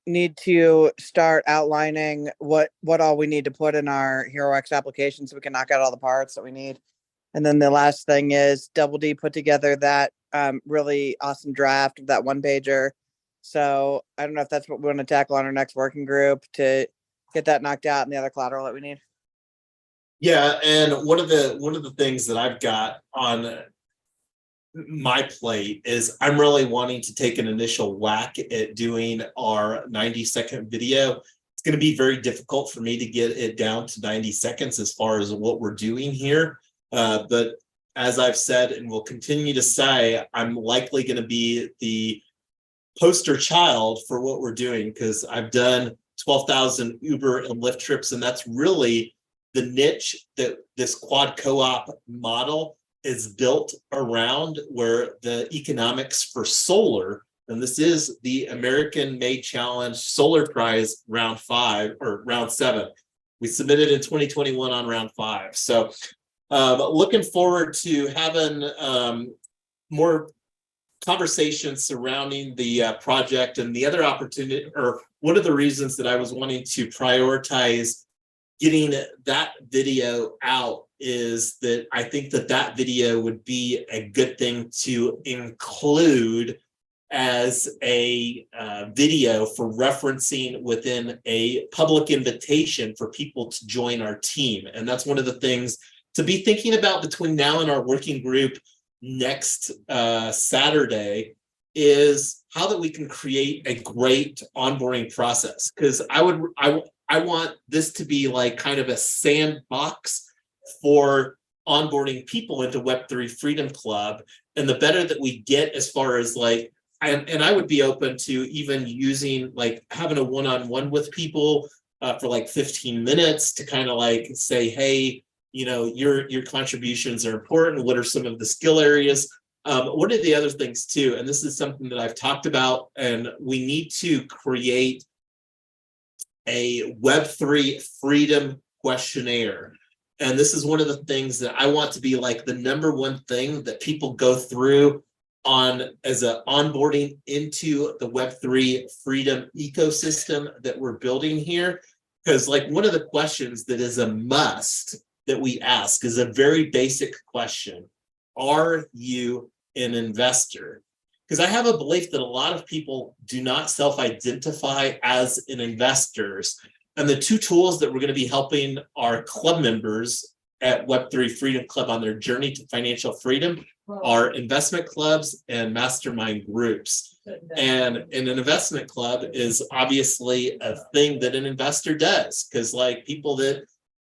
need to start outlining what all we need to put in our HeroX application so we can knock out all the parts that we need. And then the last thing is Double D put together that really awesome draft of that one pager. So I don't know if that's what we want to tackle on our next working group to get that knocked out and the other collateral that we need. Yeah, and one of the things that I've got on my plate is I'm really wanting to take an initial whack at doing our 90-second video. It's going to be very difficult for me to get it down to 90 seconds as far as what we're doing here. But as I've said and will continue to say, I'm likely going to be the poster child for what we're doing because I've done 12,000 Uber and Lyft trips, and that's really the niche that this quad co-op model is built around, where the economics for solar, and this is the American Made Challenge Solar Prize round 5 or round 7. We submitted in 2021 on round 5. So looking forward to having more conversations surrounding the project. And the other opportunity, or one of the reasons that I was wanting to prioritize getting that video out, is that I think that that video would be a good thing to include as a video for referencing within a public invitation for people to join our team. And that's one of the things to be thinking about between now and our working group next Saturday, is how that we can create a great onboarding process. Because I want this to be like kind of a sandbox for onboarding people into Web3 Freedom Club. And the better that we get as far as like, and I would be open to even using like having a one-on-one with people for like 15 minutes to kind of like say, hey, you know, your contributions are important. What are some of the skill areas? What are the other things too? And this is something that I've talked about, and we need to create a Web3 Freedom questionnaire. And this is one of the things that I want to be like the #1 thing that people go through on as a onboarding into the Web3 Freedom ecosystem that we're building here. Because like one of the questions that is a must that we ask is a very basic question. Are you an investor? Because I have a belief that a lot of people do not self-identify as an investors. And the two tools that we're going to be helping our club members at Web3 Freedom Club on their journey to financial freedom are investment clubs and mastermind groups. And an investment club is obviously a thing that an investor does, because like people that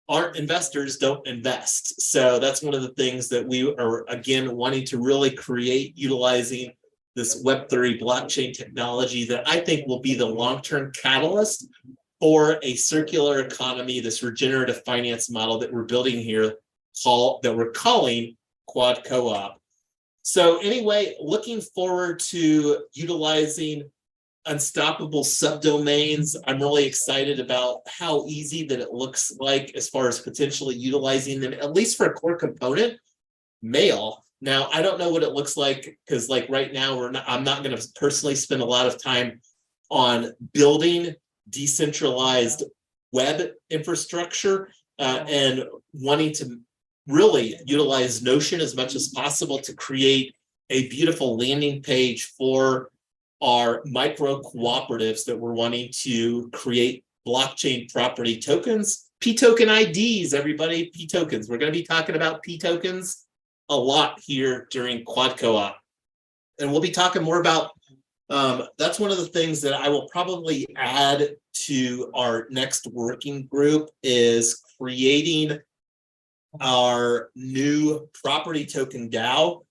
aren't investors don't invest. So that's one of the things that we are, again, wanting to really create, utilizing this Web3 blockchain technology that I think will be the long-term catalyst for a circular economy, this regenerative finance model that we're building here, that we're calling Quad Co-op. So anyway, looking forward to utilizing unstoppable subdomains. I'm really excited about how easy that it looks like as far as potentially utilizing them, at least for a core component, mail. Now, I don't know what it looks like, because like right now, I'm not going to personally spend a lot of time on building decentralized web infrastructure and wanting to really utilize Notion as much as possible to create a beautiful landing page for our micro cooperatives that we're wanting to create blockchain property tokens, P token IDs, everybody, P tokens. We're going to be talking about P tokens a lot here during Quad Co-op. And we'll be talking more about, that's one of the things that I will probably add to our next working group, is creating our new property token DAO.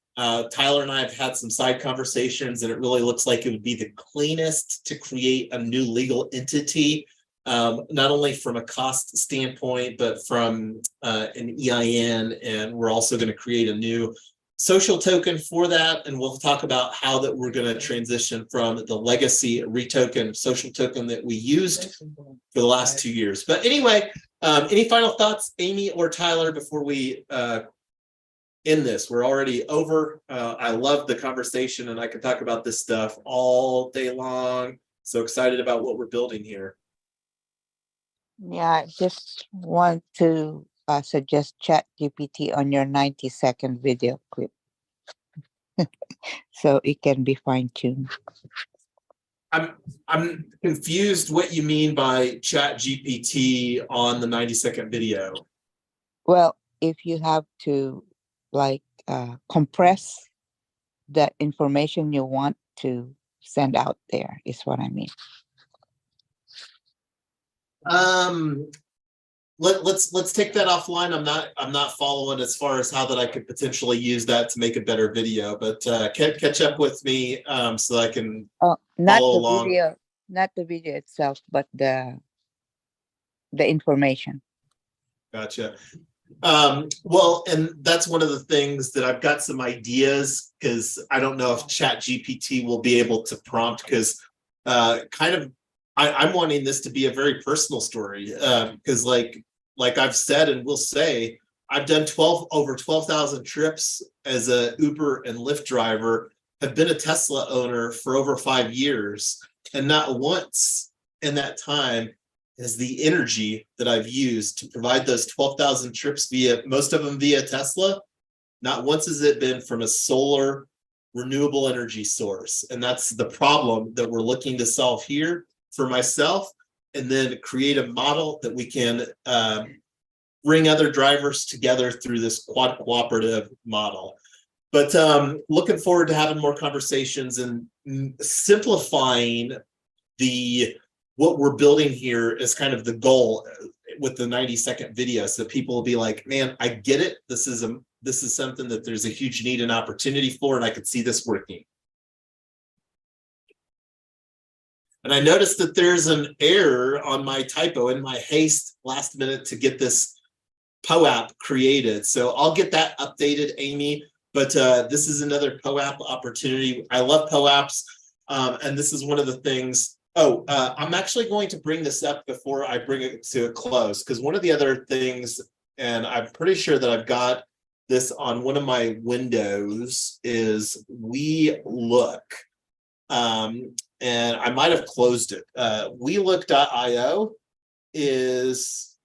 Tyler and I have had some side conversations, and it really looks like it would be the cleanest to create a new legal entity, not only from a cost standpoint, but from an EIN. And we're also going to create a new social token for that. And we'll talk about how that we're going to transition from the legacy retoken social token that we used for the last 2 years. But anyway, any final thoughts, Amy or Tyler, before we end this? We're already over. I love the conversation, and I could talk about this stuff all day long. So excited about what we're building here. Yeah, I just want to suggest Chat GPT on your 90-second video clip so it can be fine-tuned. I'm confused what you mean by Chat GPT on the 90-second video. Well, if you have to like compress the information you want to send out there is what I mean. Let's take that offline. I'm not following as far as how that I could potentially use that to make a better video, but catch up with me so I can Not follow the along. video, not the video itself, but the information. Gotcha. Well, and that's one of the things that I've got some ideas, because I don't know if Chat GPT will be able to prompt, because I'm wanting this to be a very personal story, because like I've said and will say, I've done over 12,000 trips as a Uber and Lyft driver, have been a Tesla owner for over 5 years, and not once in that time is the energy that I've used to provide those 12,000 trips most of them via Tesla, not once has it been from a solar renewable energy source. And that's the problem that we're looking to solve here for myself, and then create a model that we can bring other drivers together through this cooperative model. But looking forward to having more conversations and simplifying what we're building here is kind of the goal with the 90-second video, so that people will be like, man, I get it. This is something that there's a huge need and opportunity for, and I could see this working. And I noticed that there's an error on my typo in my haste last minute to get this POAP created. So I'll get that updated, Amy. But this is another POAP opportunity. I love POAPs. And this is one of the things. I'm actually going to bring this up before I bring it to a close, because one of the other things, and I'm pretty sure that I've got this on one of my windows, is We Look. And I might have closed it. WeLook.io is,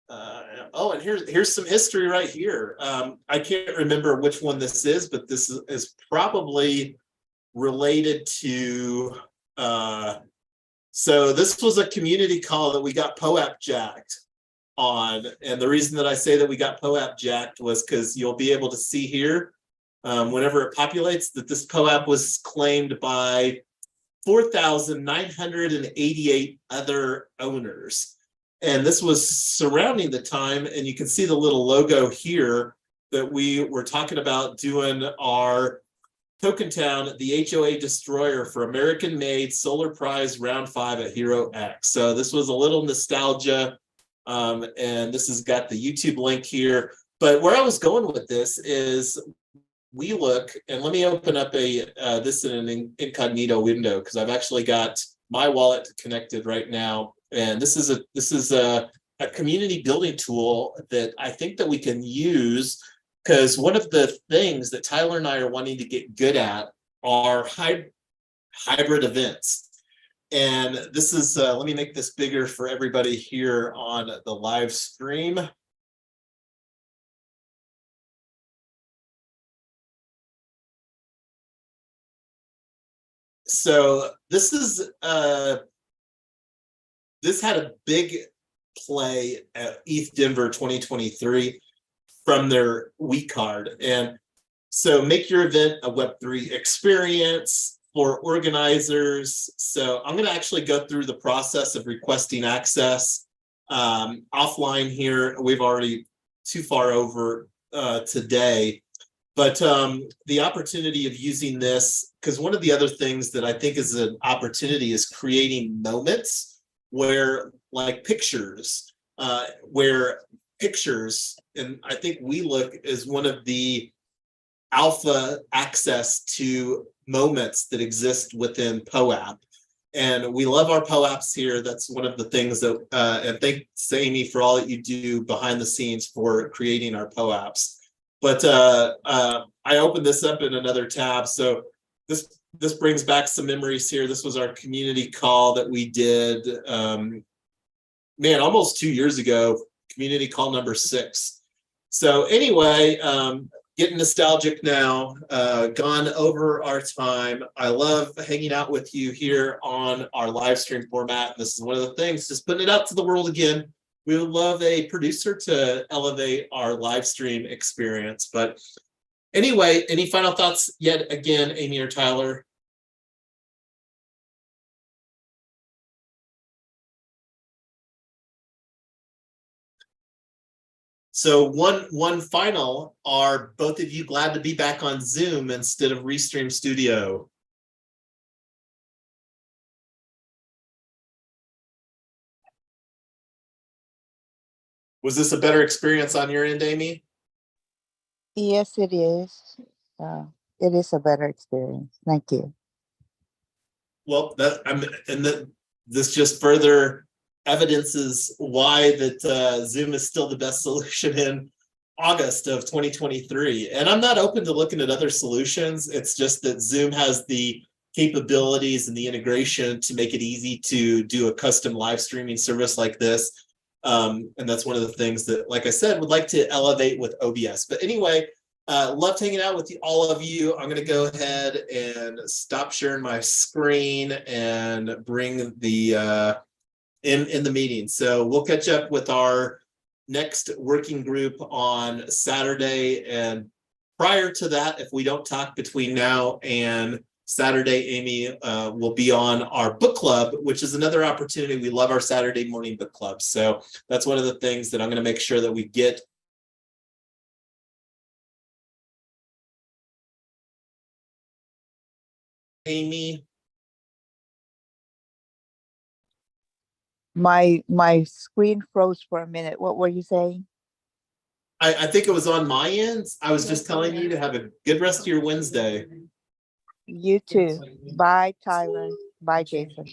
and here's some history right here. I can't remember which one this is, but this is probably related to, so this was a community call that we got POAP jacked on. And the reason that I say that we got POAP jacked was because you'll be able to see here, whenever it populates, that this POAP was claimed by 4,988 other owners. And this was surrounding the time, and you can see the little logo here that we were talking about doing our Token Town, the HOA Destroyer for American Made Solar Prize Round 5 at Hero X. So this was a little nostalgia, and this has got the YouTube link here. But where I was going with this is We Look, and let me open up this in an incognito window, because I've actually got my wallet connected right now. And this is a community building tool that I think that we can use, because one of the things that Tyler and I are wanting to get good at are hybrid events. And this is, let me make this bigger for everybody here on the live stream. So this had a big play at ETH Denver 2023 from their week card. And so make your event a Web3 experience for organizers. So I'm going to actually go through the process of requesting access offline here. We've already too far over today. But the opportunity of using this, because one of the other things that I think is an opportunity is creating moments where, like pictures, and I think We Look is one of the alpha access to moments that exist within POAP. And we love our POAPs here. That's one of the things that, and thanks, Amy, for all that you do behind the scenes for creating our POAPs. But I opened this up in another tab. So this this brings back some memories here. This was our community call that we did, man, almost 2 years ago, community call number 6. So anyway, getting nostalgic now, gone over our time. I love hanging out with you here on our live stream format. This is one of the things, just putting it out to the world again. We would love a producer to elevate our live stream experience. But anyway, any final thoughts yet again, Amy or Tyler? So one final, are both of you glad to be back on Zoom instead of Restream Studio? Was this a better experience on your end, Amy? Yes, it is. It is a better experience. Thank you. Well, this just further evidences why that Zoom is still the best solution in August of 2023. And I'm not open to looking at other solutions. It's just that Zoom has the capabilities and the integration to make it easy to do a custom live streaming service like this. And that's one of the things that, like I said, would like to elevate with OBS. But anyway, loved hanging out with all of you. I'm going to go ahead and stop sharing my screen and bring the in the meeting. So we'll catch up with our next working group on Saturday. And prior to that, if we don't talk between now and Saturday, Amy will be on our book club, which is another opportunity. We love our Saturday morning book club. So that's one of the things that I'm going to make sure that we get. Amy. My screen froze for a minute. What were you saying? I think it was on my end. I was just telling you to have a good rest of your Wednesday. You too. Bye, Tyler. Bye, Jason.